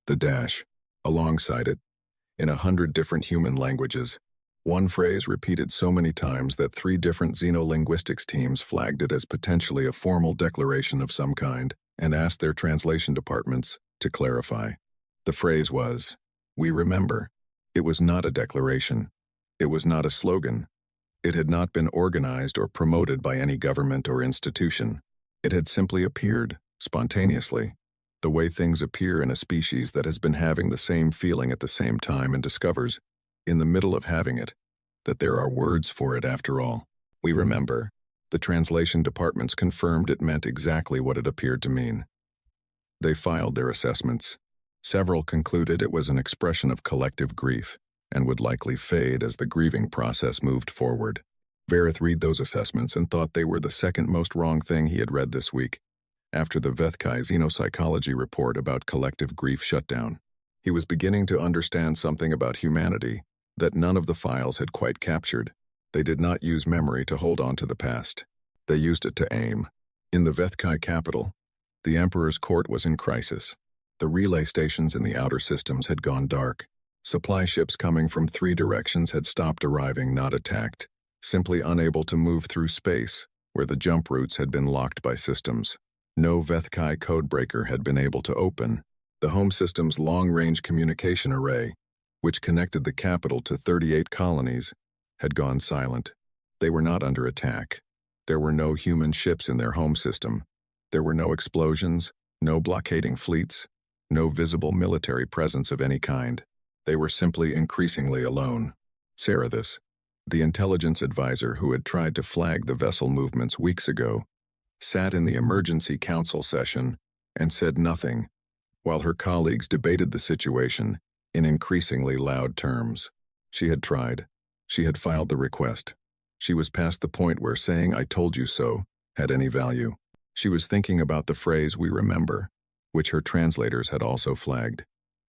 The dash. Alongside it. In 100 different human languages. One phrase repeated so many times that 3 different xenolinguistics teams flagged it as potentially a formal declaration of some kind and asked their translation departments to clarify. The phrase was, "We remember." It was not a declaration. It was not a slogan. It had not been organized or promoted by any government or institution. It had simply appeared, spontaneously, the way things appear in a species that has been having the same feeling at the same time and discovers, in the middle of having it, that there are words for it after all. We remember. The translation departments confirmed it meant exactly what it appeared to mean. They filed their assessments. Several concluded it was an expression of collective grief and would likely fade as the grieving process moved forward. Vareth read those assessments and thought they were the second most wrong thing he had read this week, after the Vethkai xenopsychology report about collective grief shutdown. He was beginning to understand something about humanity that none of the files had quite captured. They did not use memory to hold on to the past. They used it to aim. In the Vethkai capital, the Emperor's court was in crisis. The relay stations in the outer systems had gone dark. Supply ships coming from 3 directions had stopped arriving, not attacked, simply unable to move through space, where the jump routes had been locked by systems. No Vethkai codebreaker had been able to open. The home system's long-range communication array, which connected the capital to 38 colonies, had gone silent. They were not under attack. There were no human ships in their home system. There were no explosions, no blockading fleets, no visible military presence of any kind. They were simply increasingly alone. Sarathis, the intelligence advisor who had tried to flag the vessel movements weeks ago, sat in the emergency council session and said nothing, while her colleagues debated the situation in increasingly loud terms. She had tried. She had filed the request. She was past the point where saying "I told you so" had any value. She was thinking about the phrase "we remember," which her translators had also flagged,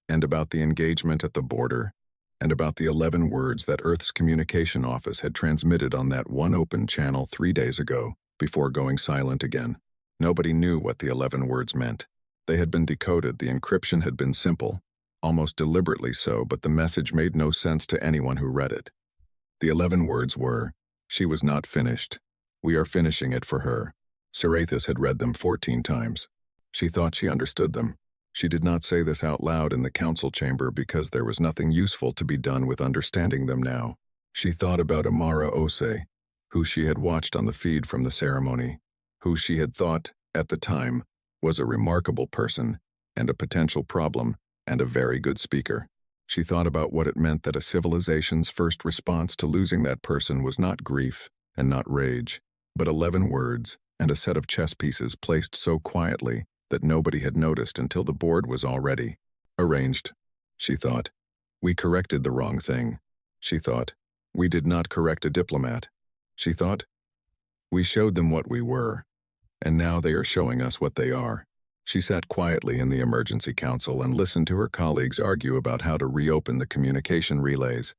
and about the engagement at the border, and about the 11 words that Earth's communication office had transmitted on that one open channel 3 days ago, before going silent again. Nobody knew what the 11 words meant. They had been decoded, the encryption had been simple, almost deliberately so, but the message made no sense to anyone who read it. The 11 words were, "She was not finished. We are finishing it for her." Sarathis had read them 14 times. She thought she understood them. She did not say this out loud in the council chamber because there was nothing useful to be done with understanding them now. She thought about Amara Ose, who she had watched on the feed from the ceremony, who she had thought, at the time, was a remarkable person and a potential problem and a very good speaker. She thought about what it meant that a civilization's first response to losing that person was not grief and not rage, but 11 words and a set of chess pieces placed so quietly that nobody had noticed until the board was already arranged. She thought, "We corrected the wrong thing." She thought, "We did not correct a diplomat." She thought, "We showed them what we were, and now they are showing us what they are." She sat quietly in the emergency council and listened to her colleagues argue about how to reopen the communication relays,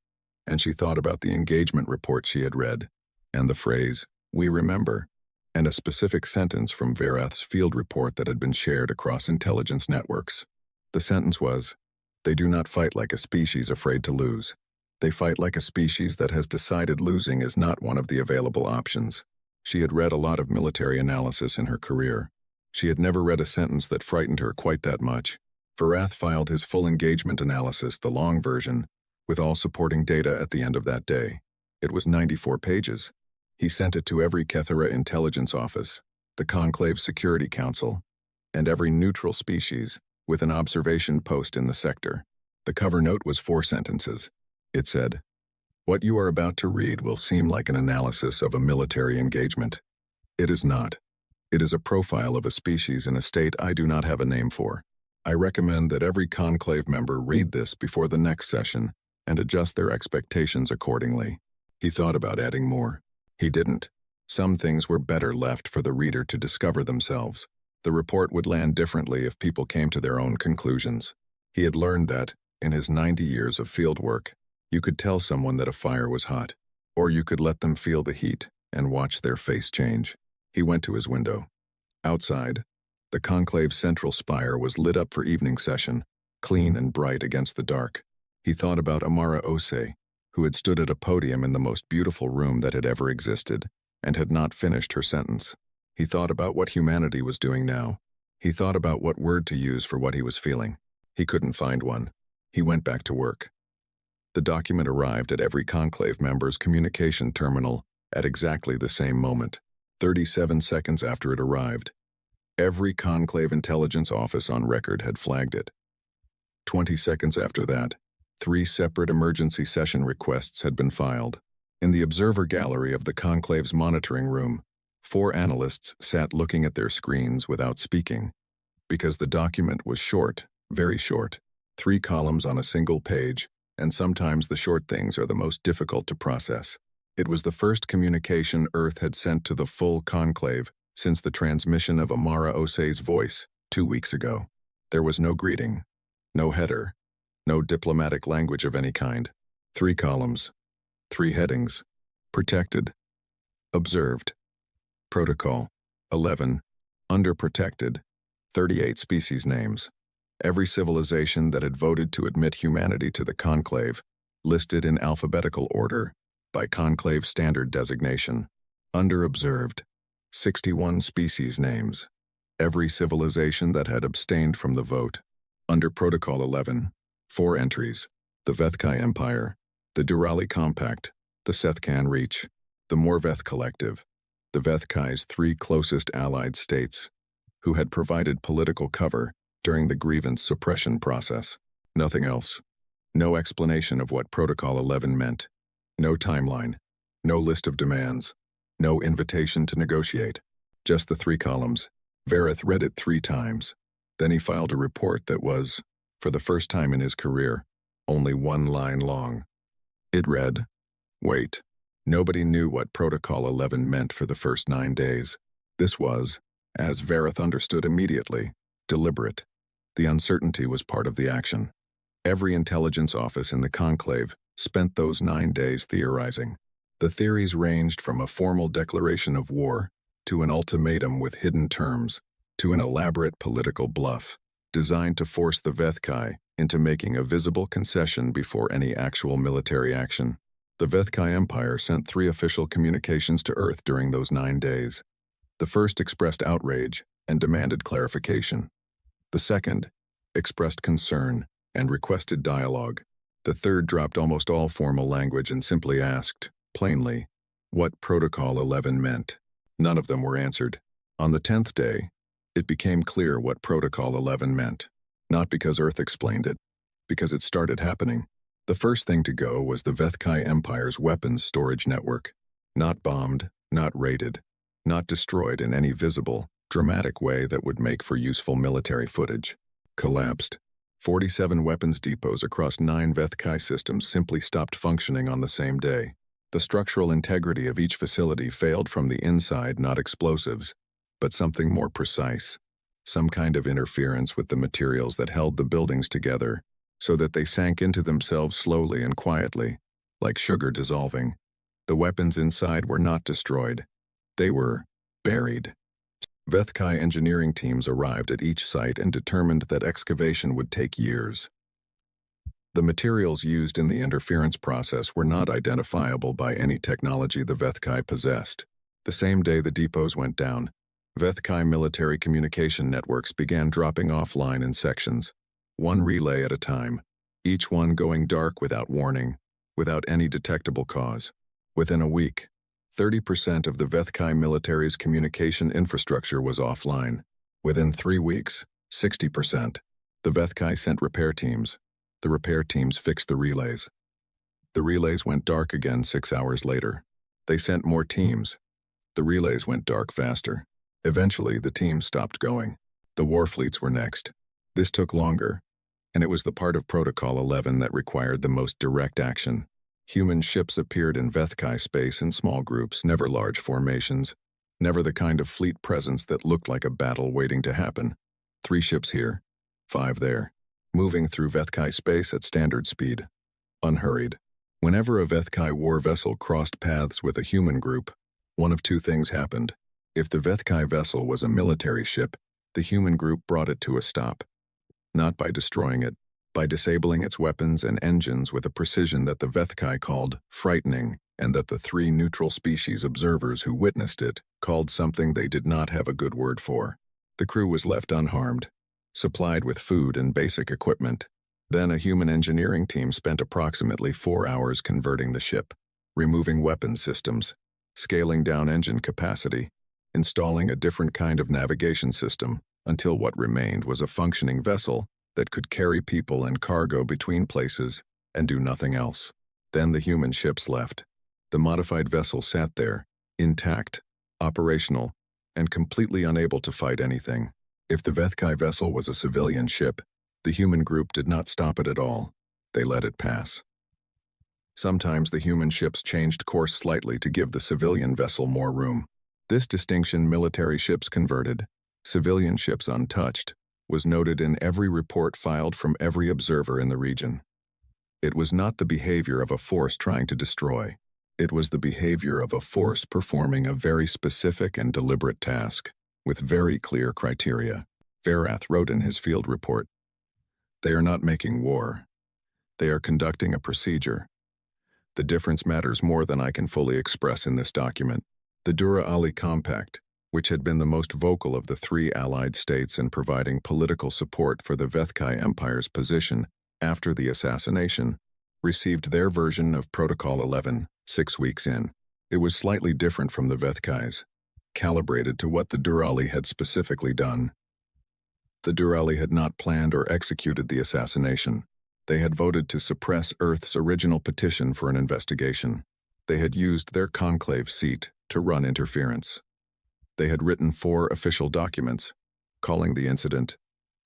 and she thought about the engagement report she had read, and the phrase, "We remember," and a specific sentence from Verath's field report that had been shared across intelligence networks. The sentence was, "They do not fight like a species afraid to lose. They fight like a species that has decided losing is not one of the available options." She had read a lot of military analysis in her career. She had never read a sentence that frightened her quite that much. Verath filed his full engagement analysis, the long version, with all supporting data at the end of that day. It was 94 pages. He sent it to every Kethera intelligence office, the Conclave Security Council, and every neutral species, with an observation post in the sector. The cover note was 4 sentences. It said, "What you are about to read will seem like an analysis of a military engagement. It is not. It is a profile of a species in a state I do not have a name for. I recommend that every Conclave member read this before the next session and adjust their expectations accordingly." He thought about adding more. He didn't. Some things were better left for the reader to discover themselves. The report would land differently if people came to their own conclusions. He had learned that, in his 90 years of field work, you could tell someone that a fire was hot, or you could let them feel the heat and watch their face change. He went to his window. Outside, the conclave's central spire was lit up for evening session, clean and bright against the dark. He thought about Amara Ose, who had stood at a podium in the most beautiful room that had ever existed, and had not finished her sentence. He thought about what humanity was doing now. He thought about what word to use for what he was feeling. He couldn't find one. He went back to work. The document arrived at every conclave member's communication terminal at exactly the same moment, 37 seconds after it arrived. Every conclave intelligence office on record had flagged it. 20 seconds after that, 3 separate emergency session requests had been filed. In the observer gallery of the conclave's monitoring room, 4 analysts sat looking at their screens without speaking, because the document was short, very short, 3 columns on a single page, and sometimes the short things are the most difficult to process. It was the first communication Earth had sent to the full conclave since the transmission of Amara Ose's voice 2 weeks ago. There was no greeting, no header, no diplomatic language of any kind. 3 columns, 3 headings, Protected. Observed. Protocol 11. Under protected. 38 species names. Every civilization that had voted to admit humanity to the conclave, listed in alphabetical order, by conclave standard designation. Under observed. 61 species names. Every civilization that had abstained from the vote. Under Protocol 11. 4 entries. The Vethkai Empire, the Durali Compact, the Sethkan Reach, the Morveth Collective, the Vethkai's 3 closest allied states, who had provided political cover during the grievance suppression process. Nothing else. No explanation of what Protocol 11 meant. No timeline. No list of demands. No invitation to negotiate. Just the 3 columns. Vareth read it 3 times. Then he filed a report that was, for the first time in his career, only 1 line long. It read, "Wait." Nobody knew what Protocol 11 meant for the first 9 days. This was, as Vareth understood immediately, deliberate. The uncertainty was part of the action. Every intelligence office in the conclave spent those 9 days theorizing. The theories ranged from a formal declaration of war, to an ultimatum with hidden terms, to an elaborate political bluff, designed to force the Vethkai into making a visible concession before any actual military action. The Vethkai Empire sent 3 official communications to Earth during those 9 days. The first expressed outrage and demanded clarification. The second expressed concern and requested dialogue. The third dropped almost all formal language and simply asked, plainly, what Protocol 11 meant. None of them were answered. On the 10th day, it became clear what Protocol 11 meant. Not because Earth explained it, because it started happening. The first thing to go was the Vethkai Empire's weapons storage network. Not bombed, not raided, not destroyed in any visible, dramatic way that would make for useful military footage. Collapsed. 47 weapons depots across 9 Vethkai systems simply stopped functioning on the same day. The structural integrity of each facility failed from the inside, not explosives, but something more precise. Some kind of interference with the materials that held the buildings together, so that they sank into themselves slowly and quietly, like sugar dissolving. The weapons inside were not destroyed. They were buried. Vethkai engineering teams arrived at each site and determined that excavation would take years. The materials used in the interference process were not identifiable by any technology the Vethkai possessed. The same day the depots went down, Vethkai military communication networks began dropping offline in sections, 1 relay at a time, each one going dark without warning, without any detectable cause. Within a week, 30% of the Vethkai military's communication infrastructure was offline. Within 3 weeks, 60%. The Vethkai sent repair teams. The repair teams fixed the relays. The relays went dark again 6 hours later. They sent more teams. The relays went dark faster. Eventually, the teams stopped going. The war fleets were next. This took longer, and it was the part of Protocol 11 that required the most direct action. Human ships appeared in Vethkai space in small groups, never large formations, never the kind of fleet presence that looked like a battle waiting to happen. 3 ships here, 5 there, moving through Vethkai space at standard speed, unhurried. Whenever a Vethkai war vessel crossed paths with a human group, one of 2 things happened. If the Vethkai vessel was a military ship, the human group brought it to a stop. Not by destroying it, by disabling its weapons and engines with a precision that the Vethkai called frightening, and that the 3 neutral species observers who witnessed it called something they did not have a good word for. The crew was left unharmed, supplied with food and basic equipment. Then a human engineering team spent approximately 4 hours converting the ship, removing weapon systems, scaling down engine capacity, installing a different kind of navigation system, until what remained was a functioning vessel that could carry people and cargo between places and do nothing else. Then the human ships left. The modified vessel sat there, intact, operational, and completely unable to fight anything. If the Vethkai vessel was a civilian ship, the human group did not stop it at all. They let it pass. Sometimes the human ships changed course slightly to give the civilian vessel more room. This distinction military ships converted, civilian ships untouched, was noted in every report filed from every observer in the region. It was not the behavior of a force trying to destroy. It was the behavior of a force performing a very specific and deliberate task, with very clear criteria. Verath wrote in his field report, "They are not making war. They are conducting a procedure. The difference matters more than I can fully express in this document." The Dura Ali Compact, which had been the most vocal of the three allied states in providing political support for the Vethkai Empire's position after the assassination, received their version of Protocol 11 6 weeks in. It was slightly different from the Vethkai's, calibrated to what the Durali had specifically done. The Durali had not planned or executed the assassination. They had voted to suppress Earth's original petition for an investigation. They had used their conclave seat to run interference. They had written 4 official documents, calling the incident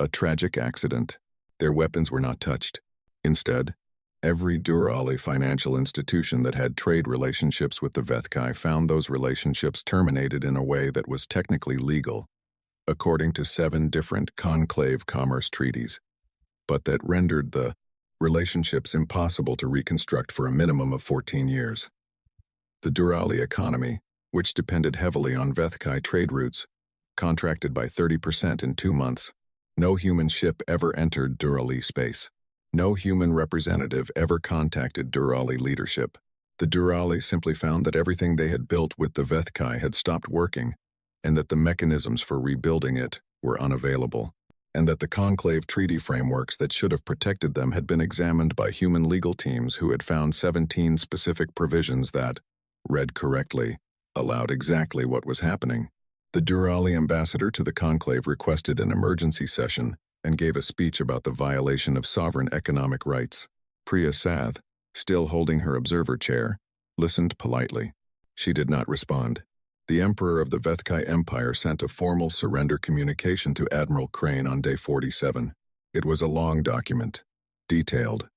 a tragic accident. Their weapons were not touched. Instead, every Durali financial institution that had trade relationships with the Vethkai found those relationships terminated in a way that was technically legal, according to 7 different conclave commerce treaties, but that rendered the relationships impossible to reconstruct for a minimum of 14 years. The Durali economy, which depended heavily on Vethkai trade routes, contracted by 30% in 2 months. No human ship ever entered Durali space. No human representative ever contacted Durali leadership. The Durali simply found that everything they had built with the Vethkai had stopped working, and that the mechanisms for rebuilding it were unavailable, and that the conclave treaty frameworks that should have protected them had been examined by human legal teams who had found 17 specific provisions that, read correctly, allowed exactly what was happening. The Durali ambassador to the conclave requested an emergency session and gave a speech about the violation of sovereign economic rights. Priya Sath, still holding her observer chair, listened politely. She did not respond. The Emperor of the Vethkai Empire sent a formal surrender communication to Admiral Crane on day 47. It was a long document, detailed.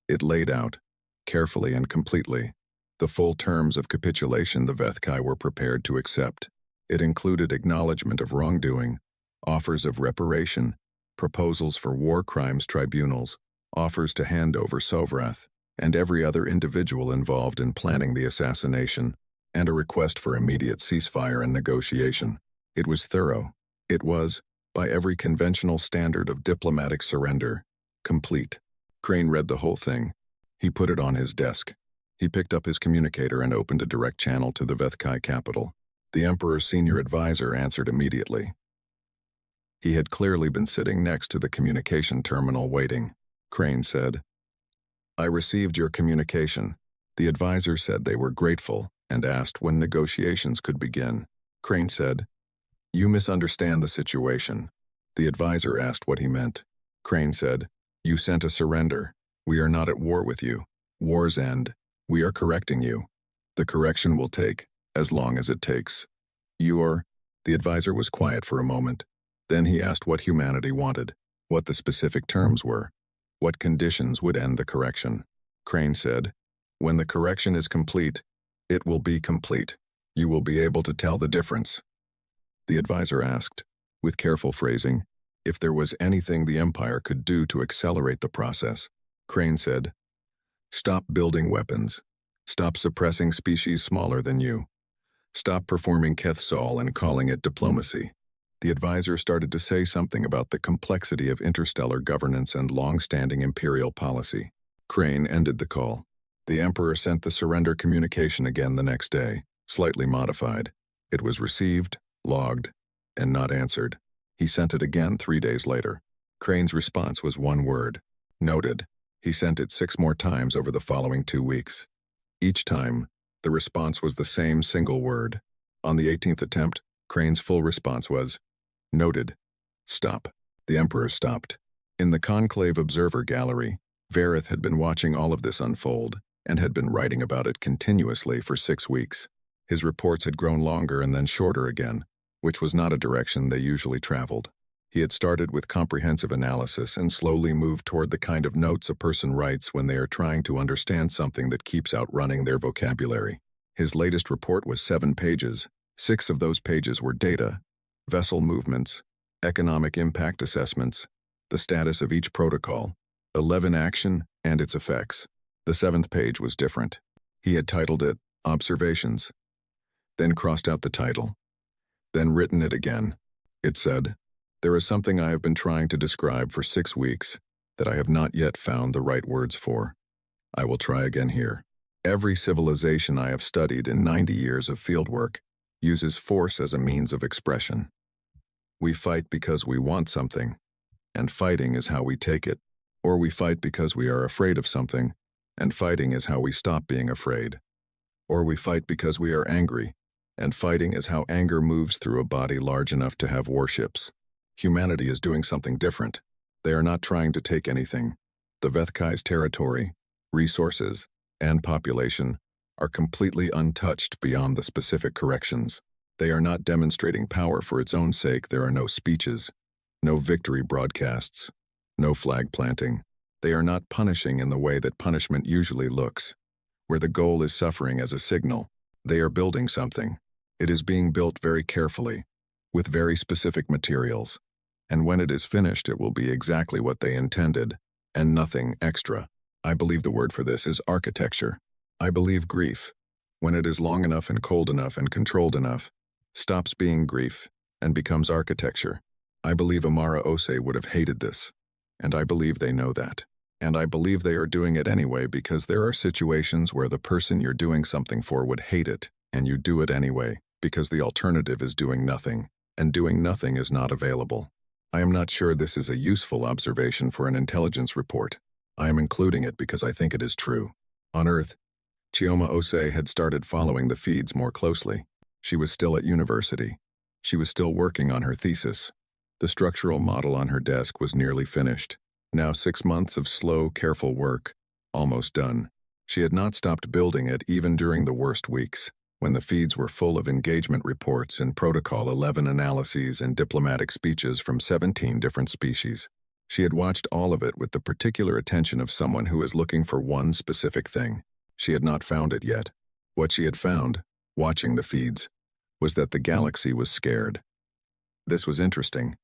It laid out, carefully and completely, the full terms of capitulation the Vethkai were prepared to accept. It included acknowledgement of wrongdoing, offers of reparation, proposals for war crimes tribunals, offers to hand over Sovrath, and every other individual involved in planning the assassination, and a request for immediate ceasefire and negotiation. It was thorough. It was, by every conventional standard of diplomatic surrender, complete. Crane read the whole thing. He put it on his desk. He picked up his communicator and opened a direct channel to the Vethkai capital. The Emperor's senior advisor answered immediately. He had clearly been sitting next to the communication terminal waiting. Crane said, "I received your communication." The advisor said they were grateful and asked when negotiations could begin. Crane said, "You misunderstand the situation." The advisor asked what he meant. Crane said, "You sent a surrender. We are not at war with you. War's end. We are correcting you. The correction will take as long as it takes. The advisor was quiet for a moment. Then he asked what humanity wanted, what the specific terms were, what conditions would end the correction. Crane said, "When the correction is complete, it will be complete. You will be able to tell the difference." The advisor asked, with careful phrasing, if there was anything the Empire could do to accelerate the process. Crane said, "Stop building weapons. Stop suppressing species smaller than you. Stop performing Kethsol and calling it diplomacy." The advisor started to say something about the complexity of interstellar governance and long-standing imperial policy. Crane ended the call. The Emperor sent the surrender communication again the next day, slightly modified. It was received, logged, and not answered. He sent it again 3 days later. Crane's response was one word, noted. He sent it 6 more times over the following 2 weeks. Each time, the response was the same single word. On the 18th attempt, Crane's full response was, noted. Stop. The Emperor stopped. In the conclave observer gallery, Vareth had been watching all of this unfold and had been writing about it continuously for 6 weeks. His reports had grown longer and then shorter again, which was not a direction they usually traveled. He had started with comprehensive analysis and slowly moved toward the kind of notes a person writes when they are trying to understand something that keeps outrunning their vocabulary. His latest report was 7 pages. 6 of those pages were data, vessel movements, economic impact assessments, the status of each protocol, 11 action and its effects. The 7th page was different. He had titled it, Observations. Then crossed out the title. Then written it again. It said, "There is something I have been trying to describe for 6 weeks that I have not yet found the right words for. I will try again here. Every civilization I have studied in 90 years of fieldwork uses force as a means of expression. We fight because we want something, and fighting is how we take it. Or we fight because we are afraid of something, and fighting is how we stop being afraid. Or we fight because we are angry, and fighting is how anger moves through a body large enough to have warships. Humanity is doing something different. They are not trying to take anything. The Vethkai's territory, resources, and population are completely untouched beyond the specific corrections. They are not demonstrating power for its own sake. There are no speeches, no victory broadcasts, no flag planting. They are not punishing in the way that punishment usually looks, where the goal is suffering as a signal. They are building something. It is being built very carefully, with very specific materials, and when it is finished it will be exactly what they intended, and nothing extra. I believe the word for this is architecture. I believe grief, when it is long enough and cold enough and controlled enough, stops being grief and becomes architecture. I believe Amara Ose would have hated this, and I believe they know that. And I believe they are doing it anyway because there are situations where the person you're doing something for would hate it, and you do it anyway because the alternative is doing nothing, and doing nothing is not available. I am not sure this is a useful observation for an intelligence report. I am including it because I think it is true. On Earth, Chioma Ose had started following the feeds more closely. She was still at university. She was still working on her thesis. The structural model on her desk was nearly finished. Now 6 months of slow, careful work, almost done. She had not stopped building it even during the worst weeks, when the feeds were full of engagement reports and Protocol 11 analyses and diplomatic speeches from 17 different species. She had watched all of it with the particular attention of someone who is looking for one specific thing. She had not found it yet. What she had found, watching the feeds, was that the galaxy was scared. This was interesting.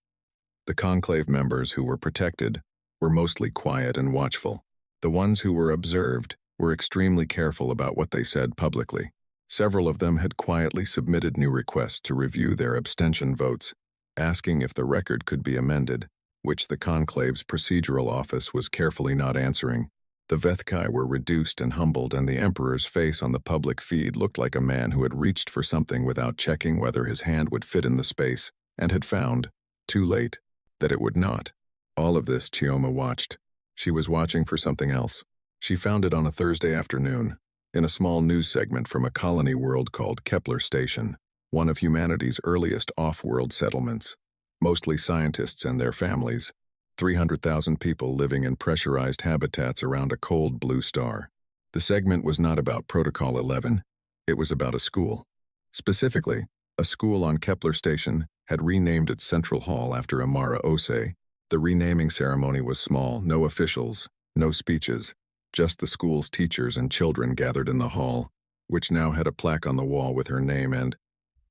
The conclave members who were protected were mostly quiet and watchful. The ones who were observed were extremely careful about what they said publicly. Several of them had quietly submitted new requests to review their abstention votes, asking if the record could be amended, which the conclave's procedural office was carefully not answering. The Vethkai were reduced and humbled, and the Emperor's face on the public feed looked like a man who had reached for something without checking whether his hand would fit in the space, and had found, too late, that it would not. All of this Chioma watched. She was watching for something else. She found it on a Thursday afternoon, in a small news segment from a colony world called Kepler Station, one of humanity's earliest off-world settlements. Mostly scientists and their families, 300,000 people living in pressurized habitats around a cold blue star. The segment was not about Protocol 11, it was about a school. Specifically, a school on Kepler Station had renamed its central hall after Amara Ose. The renaming ceremony was small, no officials, no speeches, just the school's teachers and children gathered in the hall, which now had a plaque on the wall with her name and,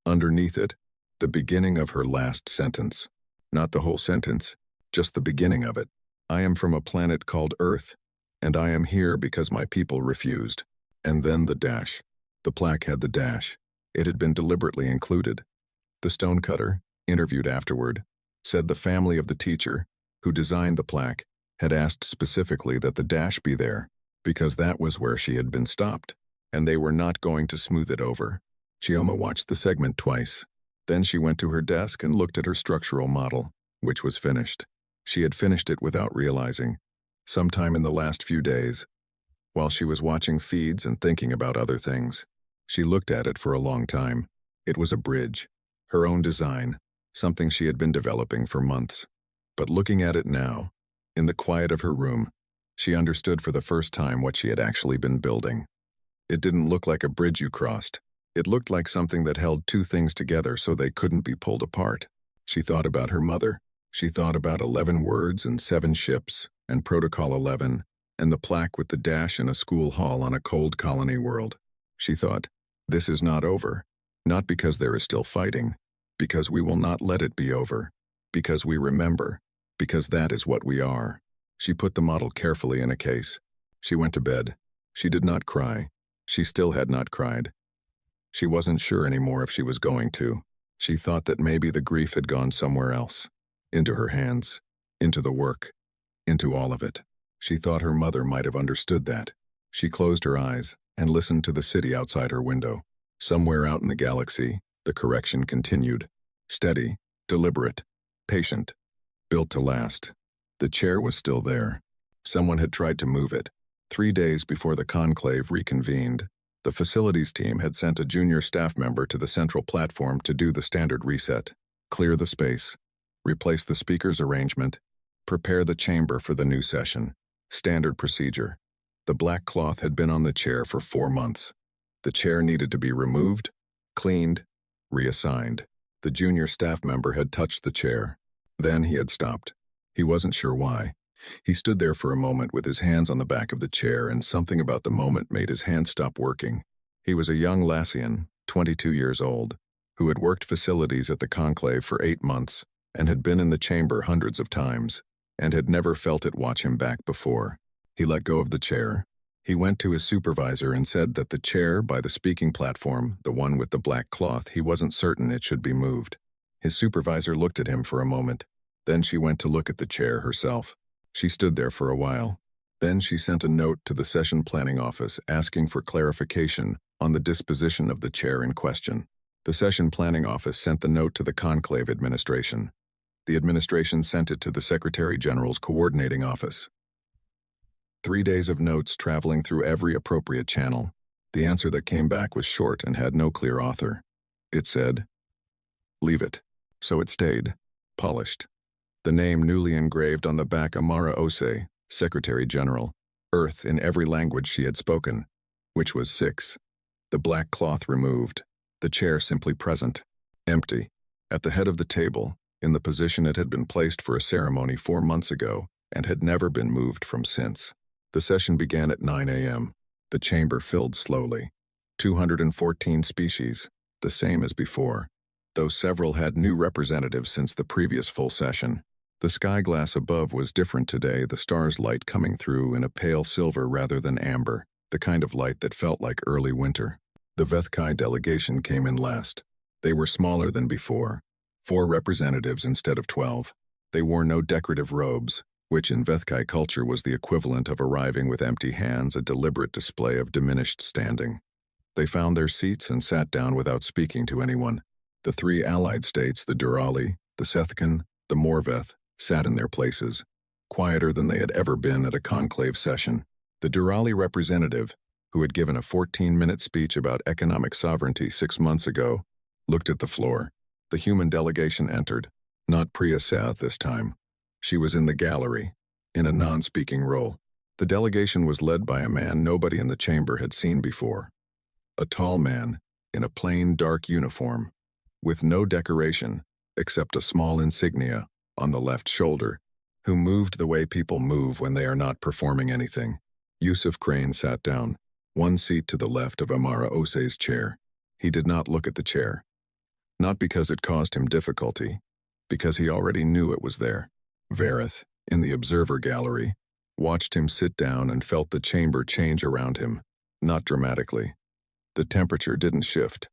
underneath it, the beginning of her last sentence. Not the whole sentence, just the beginning of it. I am from a planet called Earth, and I am here because my people refused. And then the dash. The plaque had the dash. It had been deliberately included. The stonecutter, interviewed afterward, said the family of the teacher, who designed the plaque, had asked specifically that the dash be there, because that was where she had been stopped, and they were not going to smooth it over. Chioma watched the segment twice. Then she went to her desk and looked at her structural model, which was finished. She had finished it without realizing, sometime in the last few days, while she was watching feeds and thinking about other things. She looked at it for a long time. It was a bridge, her own design, something she had been developing for months. But looking at it now, in the quiet of her room, she understood for the first time what she had actually been building. It didn't look like a bridge you crossed. It looked like something that held two things together so they couldn't be pulled apart. She thought about her mother. She thought about 11 words and 7 ships, and Protocol 11, and the plaque with the dash in a school hall on a cold colony world. She thought, this is not over. Not because there is still fighting, because we will not let it be over, because we remember, because that is what we are. She put the model carefully in a case. She went to bed. She did not cry. She still had not cried. She wasn't sure anymore if she was going to. She thought that maybe the grief had gone somewhere else. Into her hands. Into the work. Into all of it. She thought her mother might have understood that. She closed her eyes and listened to the city outside her window. Somewhere out in the galaxy, the correction continued. Steady, deliberate, patient, built to last. The chair was still there. Someone had tried to move it. 3 days before the conclave reconvened, the facilities team had sent a junior staff member to the central platform to do the standard reset. Clear the space. Replace the speaker's arrangement. Prepare the chamber for the new session. Standard procedure. The black cloth had been on the chair for 4 months. The chair needed to be removed, cleaned, reassigned. The junior staff member had touched the chair. Then he had stopped. He wasn't sure why. He stood there for a moment with his hands on the back of the chair, and something about the moment made his hands stop working. He was a young Lassian, 22 years old, who had worked facilities at the conclave for 8 months and had been in the chamber hundreds of times and had never felt it watch him back before. He let go of the chair. He went to his supervisor and said that the chair by the speaking platform, the one with the black cloth, he wasn't certain it should be moved. His supervisor looked at him for a moment. Then she went to look at the chair herself. She stood there for a while. Then she sent a note to the session planning office asking for clarification on the disposition of the chair in question. The session planning office sent the note to the conclave administration. The administration sent it to the Secretary General's coordinating office. 3 days of notes traveling through every appropriate channel. The answer that came back was short and had no clear author. It said, "Leave it." So it stayed, polished. The name newly engraved on the back, Amara Ose, Secretary General, Earth in every language she had spoken, which was 6. The black cloth removed, the chair simply present, empty, at the head of the table, in the position it had been placed for a ceremony 4 months ago and had never been moved from since. The session began at 9 a.m. The chamber filled slowly. 214 species, the same as before, though several had new representatives since the previous full session. The sky glass above was different today, the stars' light coming through in a pale silver rather than amber, the kind of light that felt like early winter. The Vethkai delegation came in last. They were smaller than before, 4 representatives instead of 12. They wore no decorative robes, which in Vethkai culture was the equivalent of arriving with empty hands, a deliberate display of diminished standing. They found their seats and sat down without speaking to anyone. The 3 allied states, the Durali, the Sethkan, the Morveth, sat in their places, quieter than they had ever been at a conclave session. The Durali representative, who had given a 14-minute speech about economic sovereignty 6 months ago, looked at the floor. The human delegation entered, not Priya Seth this time. She was in the gallery, in a non-speaking role. The delegation was led by a man nobody in the chamber had seen before. A tall man, in a plain dark uniform, with no decoration except a small insignia on the left shoulder, who moved the way people move when they are not performing anything. Yusuf Crane sat down, 1 seat to the left of Amara Ose's chair. He did not look at the chair. Not because it caused him difficulty, because he already knew it was there. Vareth, in the observer gallery, watched him sit down and felt the chamber change around him, not dramatically. The temperature didn't shift.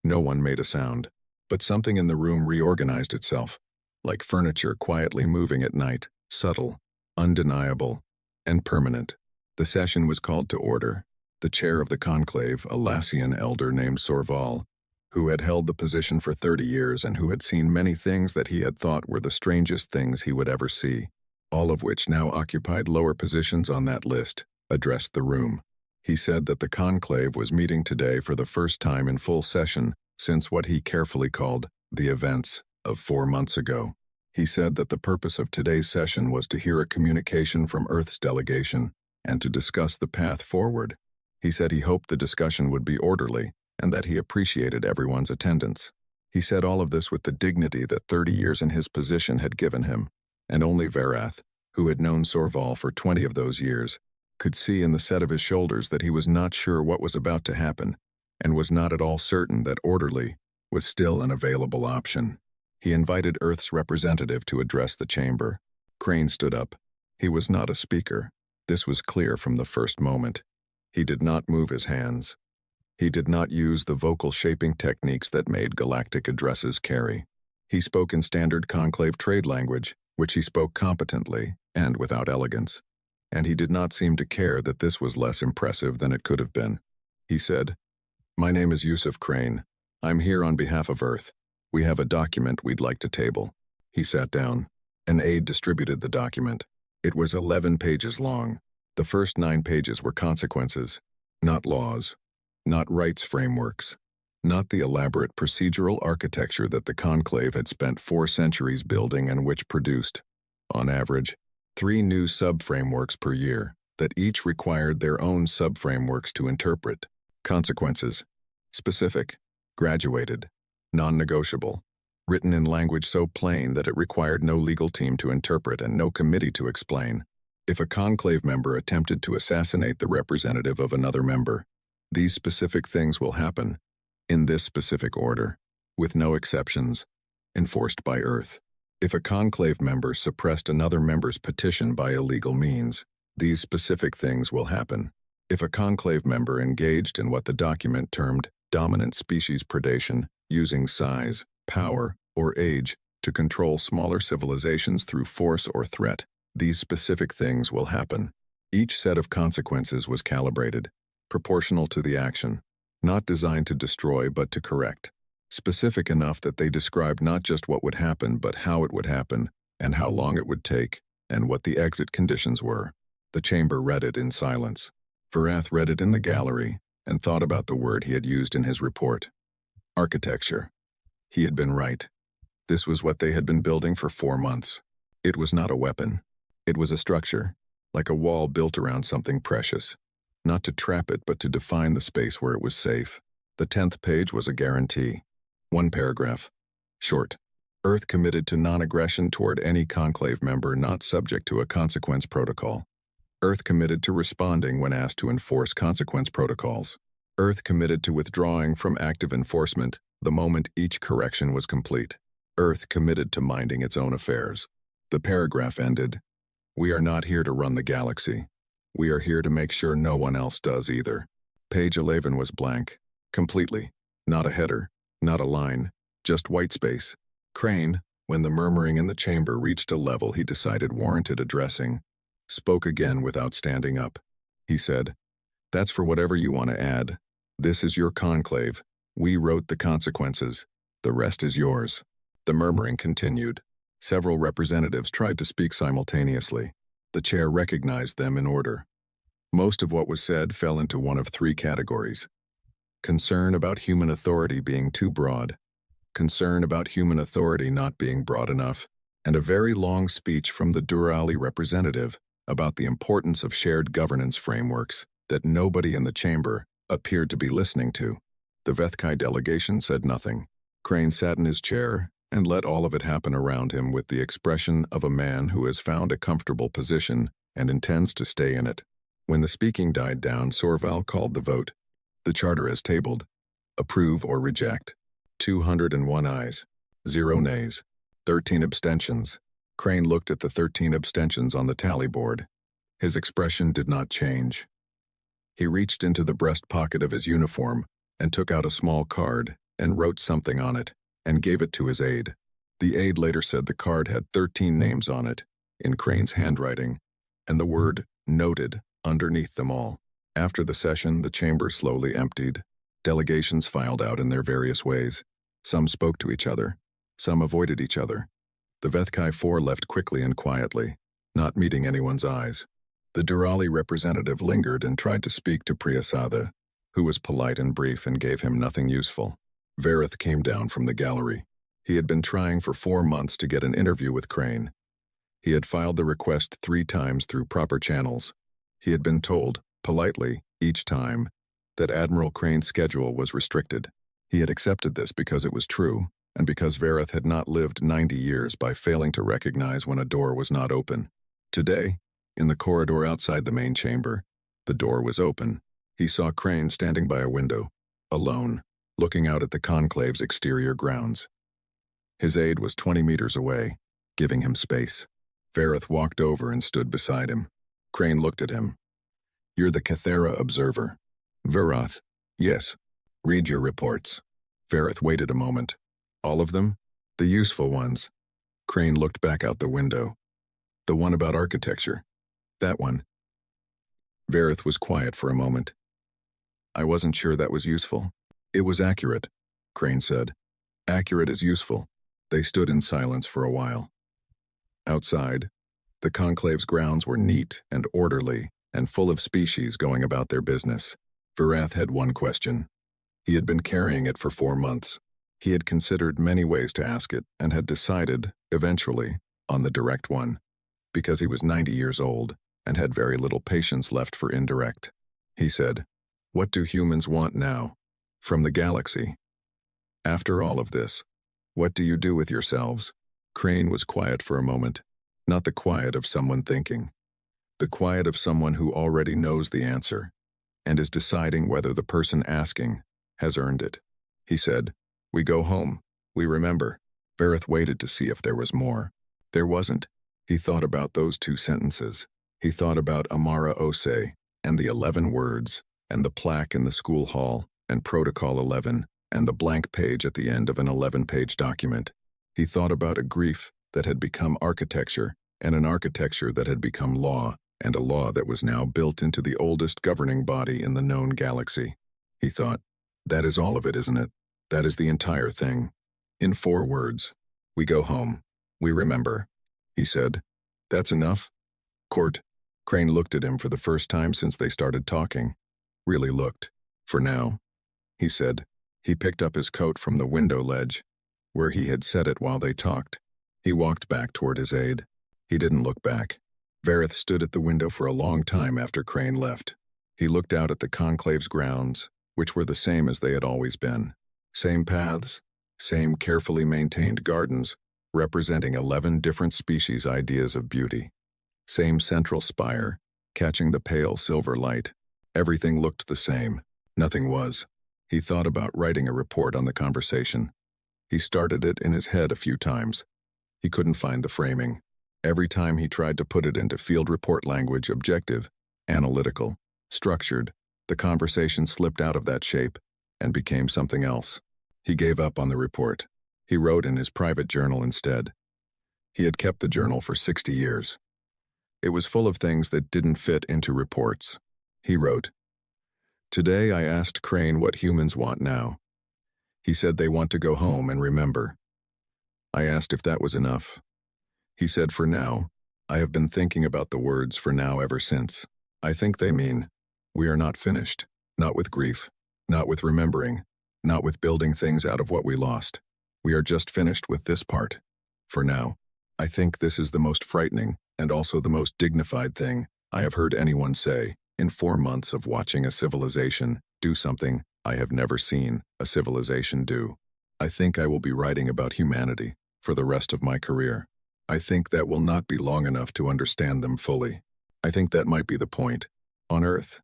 No one made a sound, but something in the room reorganized itself, like furniture quietly moving at night, subtle, undeniable, and permanent. The session was called to order. The chair of the conclave, a Lassian elder named Sorval, who had held the position for 30 years and who had seen many things that he had thought were the strangest things he would ever see, all of which now occupied lower positions on that list, addressed the room. He said that the conclave was meeting today for the first time in full session since what he carefully called the events of 4 months ago. He said that the purpose of today's session was to hear a communication from Earth's delegation and to discuss the path forward. He said he hoped the discussion would be orderly and that he appreciated everyone's attendance. He said all of this with the dignity that 30 years in his position had given him, and only Varath, who had known Sorval for 20 of those years, could see in the set of his shoulders that he was not sure what was about to happen, and was not at all certain that orderly was still an available option. He invited Earth's representative to address the chamber. Crane stood up. He was not a speaker. This was clear from the first moment. He did not move his hands. He did not use the vocal shaping techniques that made galactic addresses carry. He spoke in standard conclave trade language, which he spoke competently and without elegance. And he did not seem to care that this was less impressive than it could have been. He said, "My name is Yusuf Crane. I'm here on behalf of Earth. We have a document we'd like to table." He sat down. An aide distributed the document. It was 11 pages long. The first 9 pages were consequences, not laws, not rights frameworks, not the elaborate procedural architecture that the conclave had spent 4 centuries building and which produced, on average, 3 new sub-frameworks per year that each required their own sub-frameworks to interpret. Consequences: specific, graduated, non-negotiable, written in language so plain that it required no legal team to interpret and no committee to explain. If a conclave member attempted to assassinate the representative of another member, these specific things will happen, in this specific order, with no exceptions, enforced by Earth. If a conclave member suppressed another member's petition by illegal means, these specific things will happen. If a conclave member engaged in what the document termed dominant species predation, using size, power, or age to control smaller civilizations through force or threat, these specific things will happen. Each set of consequences was calibrated, proportional to the action, not designed to destroy but to correct, specific enough that they described not just what would happen but how it would happen, and how long it would take, and what the exit conditions were. The chamber read it in silence. Verath read it in the gallery and thought about the word he had used in his report. Architecture. He had been right. This was what they had been building for 4 months. It was not a weapon. It was a structure, like a wall built around something precious. Not to trap it, but to define the space where it was safe. The 10th page was a guarantee. 1 paragraph. Short. Earth committed to non-aggression toward any conclave member not subject to a consequence protocol. Earth committed to responding when asked to enforce consequence protocols. Earth committed to withdrawing from active enforcement the moment each correction was complete. Earth committed to minding its own affairs. The paragraph ended, "We are not here to run the galaxy. We are here to make sure no one else does either." Page 11 was blank. Completely. Not a header, not a line, just white space. Crane, when the murmuring in the chamber reached a level he decided warranted addressing, spoke again without standing up. He said, "That's for whatever you want to add. This is your conclave. We wrote the consequences. The rest is yours." The murmuring continued. Several representatives tried to speak simultaneously. The chair recognized them in order. Most of what was said fell into one of 3 categories. Concern about human authority being too broad, concern about human authority not being broad enough, and a very long speech from the Durali representative about the importance of shared governance frameworks that nobody in the chamber appeared to be listening to. The Vethkai delegation said nothing. Crane sat in his chair and let all of it happen around him with the expression of a man who has found a comfortable position and intends to stay in it. When the speaking died down, Sorval called the vote. The charter as tabled. Approve or reject. 201 ayes. 0 nays. 13 abstentions. Crane looked at the 13 abstentions on the tally board. His expression did not change. He reached into the breast pocket of his uniform and took out a small card and wrote something on it and gave it to his aide. The aide later said the card had 13 names on it, in Crane's handwriting, and the word "noted" underneath them all. After the session, the chamber slowly emptied. Delegations filed out in their various ways. Some spoke to each other. Some avoided each other. The Vethkai 4 left quickly and quietly, not meeting anyone's eyes. The Durali representative lingered and tried to speak to Priyasada, who was polite and brief and gave him nothing useful. Vareth came down from the gallery. He had been trying for 4 months to get an interview with Crane. He had filed the request 3 times through proper channels. He had been told, politely, each time, that Admiral Crane's schedule was restricted. He had accepted this because it was true, and because Vareth had not lived 90 years by failing to recognize when a door was not open. Today, in the corridor outside the main chamber, the door was open. He saw Crane standing by a window, alone, looking out at the conclave's exterior grounds. His aide was 20 meters away, giving him space. Vareth walked over and stood beside him. Crane looked at him. "You're the Cathera observer." "Verath." "Yes." Read your reports. Vareth waited a moment. All of them? The useful ones. Crane looked back out the window. The one about architecture. That one. Vareth was quiet for a moment. I wasn't sure that was useful. It was accurate, Crane said. Accurate is useful. They stood in silence for a while. Outside, the conclave's grounds were neat and orderly and full of species going about their business. Vareth had one question. He had been carrying it for 4 months. He had considered many ways to ask it and had decided, eventually, on the direct one, because he was 90 years old and had very little patience left for indirect. He said, "What do humans want now? From the galaxy? After all of this, what do you do with yourselves?" Crane was quiet for a moment, not the quiet of someone thinking, the quiet of someone who already knows the answer and is deciding whether the person asking has earned it. He said, "We go home. We remember." Vareth waited to see if there was more. There wasn't. He thought about those 2 sentences. He thought about Amara Osei and the 11 words and the plaque in the school hall and Protocol 11 and the blank page at the end of an 11-page document. He thought about a grief that had become architecture and an architecture that had become law and a law that was now built into the oldest governing body in the known galaxy. He thought, that is all of it, isn't it? That is the entire thing. In 4 words. We go home. We remember. He said, "That's enough?" Court. Crane looked at him for the first time since they started talking. Really looked. "For now," he said. He picked up his coat from the window ledge, where he had set it while they talked. He walked back toward his aide. He didn't look back. Vareth stood at the window for a long time after Crane left. He looked out at the conclave's grounds, which were the same as they had always been. Same paths, same carefully maintained gardens, representing 11 different species' ideas of beauty. Same central spire, catching the pale silver light. Everything looked the same. Nothing was. He thought about writing a report on the conversation. He started it in his head a few times. He couldn't find the framing. Every time he tried to put it into field report language, objective, analytical, structured, the conversation slipped out of that shape and became something else. He gave up on the report. He wrote in his private journal instead. He had kept the journal for 60 years. It was full of things that didn't fit into reports. He wrote, "Today I asked Crane what humans want now. He said they want to go home and remember. I asked if that was enough. He said, for now. I have been thinking about the words for now ever since. I think they mean, we are not finished, not with grief, not with remembering, not with building things out of what we lost. We are just finished with this part. For now. I think this is the most frightening and also the most dignified thing I have heard anyone say in 4 months of watching a civilization do something I have never seen a civilization do. I think I will be writing about humanity for the rest of my career. I think that will not be long enough to understand them fully. I think that might be the point. On Earth,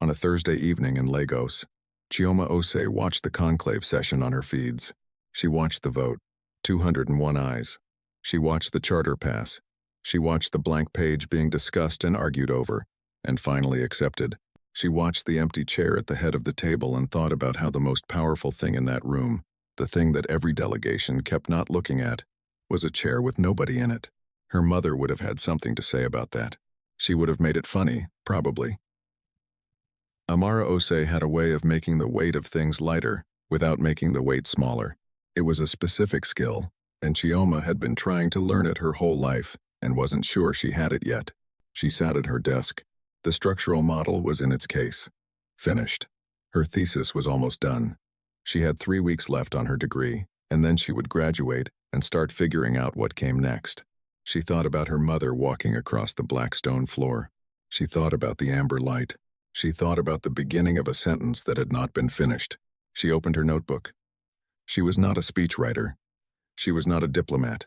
on a Thursday evening in Lagos, Chioma Osei watched the conclave session on her feeds. She watched the vote, 201 ayes. She watched the charter pass. She watched the blank page being discussed and argued over, and finally accepted. She watched the empty chair at the head of the table and thought about how the most powerful thing in that room, the thing that every delegation kept not looking at, was a chair with nobody in it. Her mother would have had something to say about that. She would have made it funny, probably. Amara Osei had a way of making the weight of things lighter without making the weight smaller. It was a specific skill, and Chioma had been trying to learn it her whole life and wasn't sure she had it yet. She sat at her desk. The structural model was in its case. Finished. Her thesis was almost done. She had 3 weeks left on her degree, and then she would graduate and start figuring out what came next. She thought about her mother walking across the black stone floor. She thought about the amber light. She thought about the beginning of a sentence that had not been finished. She opened her notebook. She was not a speechwriter. She was not a diplomat.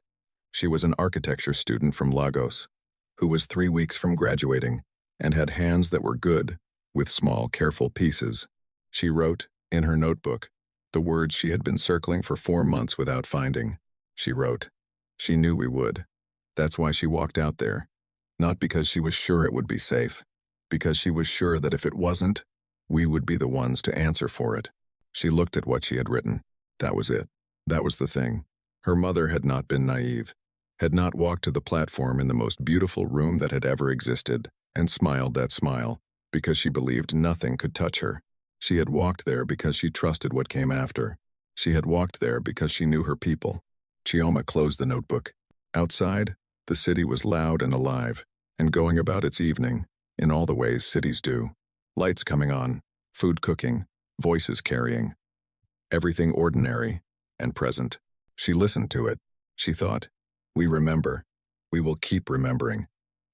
She was an architecture student from Lagos, who was 3 weeks from graduating and had hands that were good, with small, careful pieces. She wrote, in her notebook, the words she had been circling for 4 months without finding. She wrote, she knew we would. That's why she walked out there. Not because she was sure it would be safe, because she was sure that if it wasn't, we would be the ones to answer for it. She looked at what she had written. That was it. That was the thing. Her mother had not been naive, had not walked to the platform in the most beautiful room that had ever existed, and smiled that smile, because she believed nothing could touch her. She had walked there because she trusted what came after. She had walked there because she knew her people. Chioma closed the notebook. Outside, the city was loud and alive, and going about its evening, in all the ways cities do. Lights coming on, food cooking, voices carrying. Everything ordinary and present. She listened to it. She thought, we remember. We will keep remembering.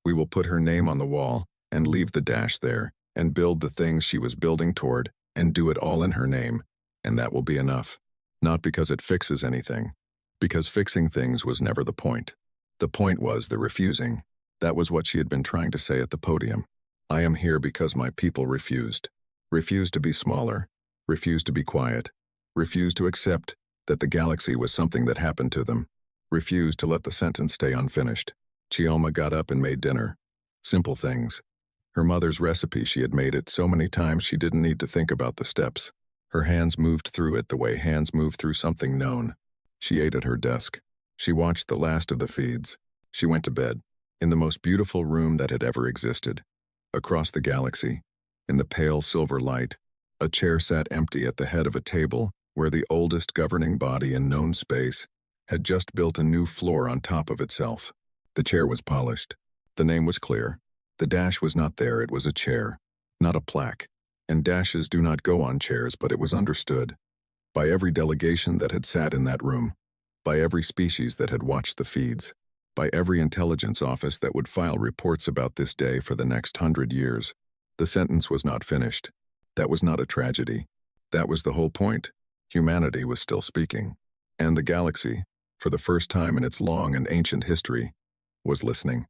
We will put her name on the wall and leave the dash there and build the things she was building toward and do it all in her name, and that will be enough. Not because it fixes anything, because fixing things was never the point. The point was the refusing. That was what she had been trying to say at the podium. I am here because my people refused. Refused to be smaller, refused to be quiet, refused to accept that the galaxy was something that happened to them, refused to let the sentence stay unfinished. Chioma got up and made dinner. Simple things. Her mother's recipe, she had made it so many times she didn't need to think about the steps. Her hands moved through it the way hands move through something known. She ate at her desk. She watched the last of the feeds. She went to bed, in the most beautiful room that had ever existed. Across the galaxy, in the pale silver light, a chair sat empty at the head of a table where the oldest governing body in known space had just built a new floor on top of itself. The chair was polished. The name was clear. The dash was not there, it was a chair, not a plaque. And dashes do not go on chairs, but it was understood. By every delegation that had sat in that room, by every species that had watched the feeds, by every intelligence office that would file reports about this day for the next 100 years. The sentence was not finished. That was not a tragedy. That was the whole point. Humanity was still speaking. And the galaxy, for the first time in its long and ancient history, was listening.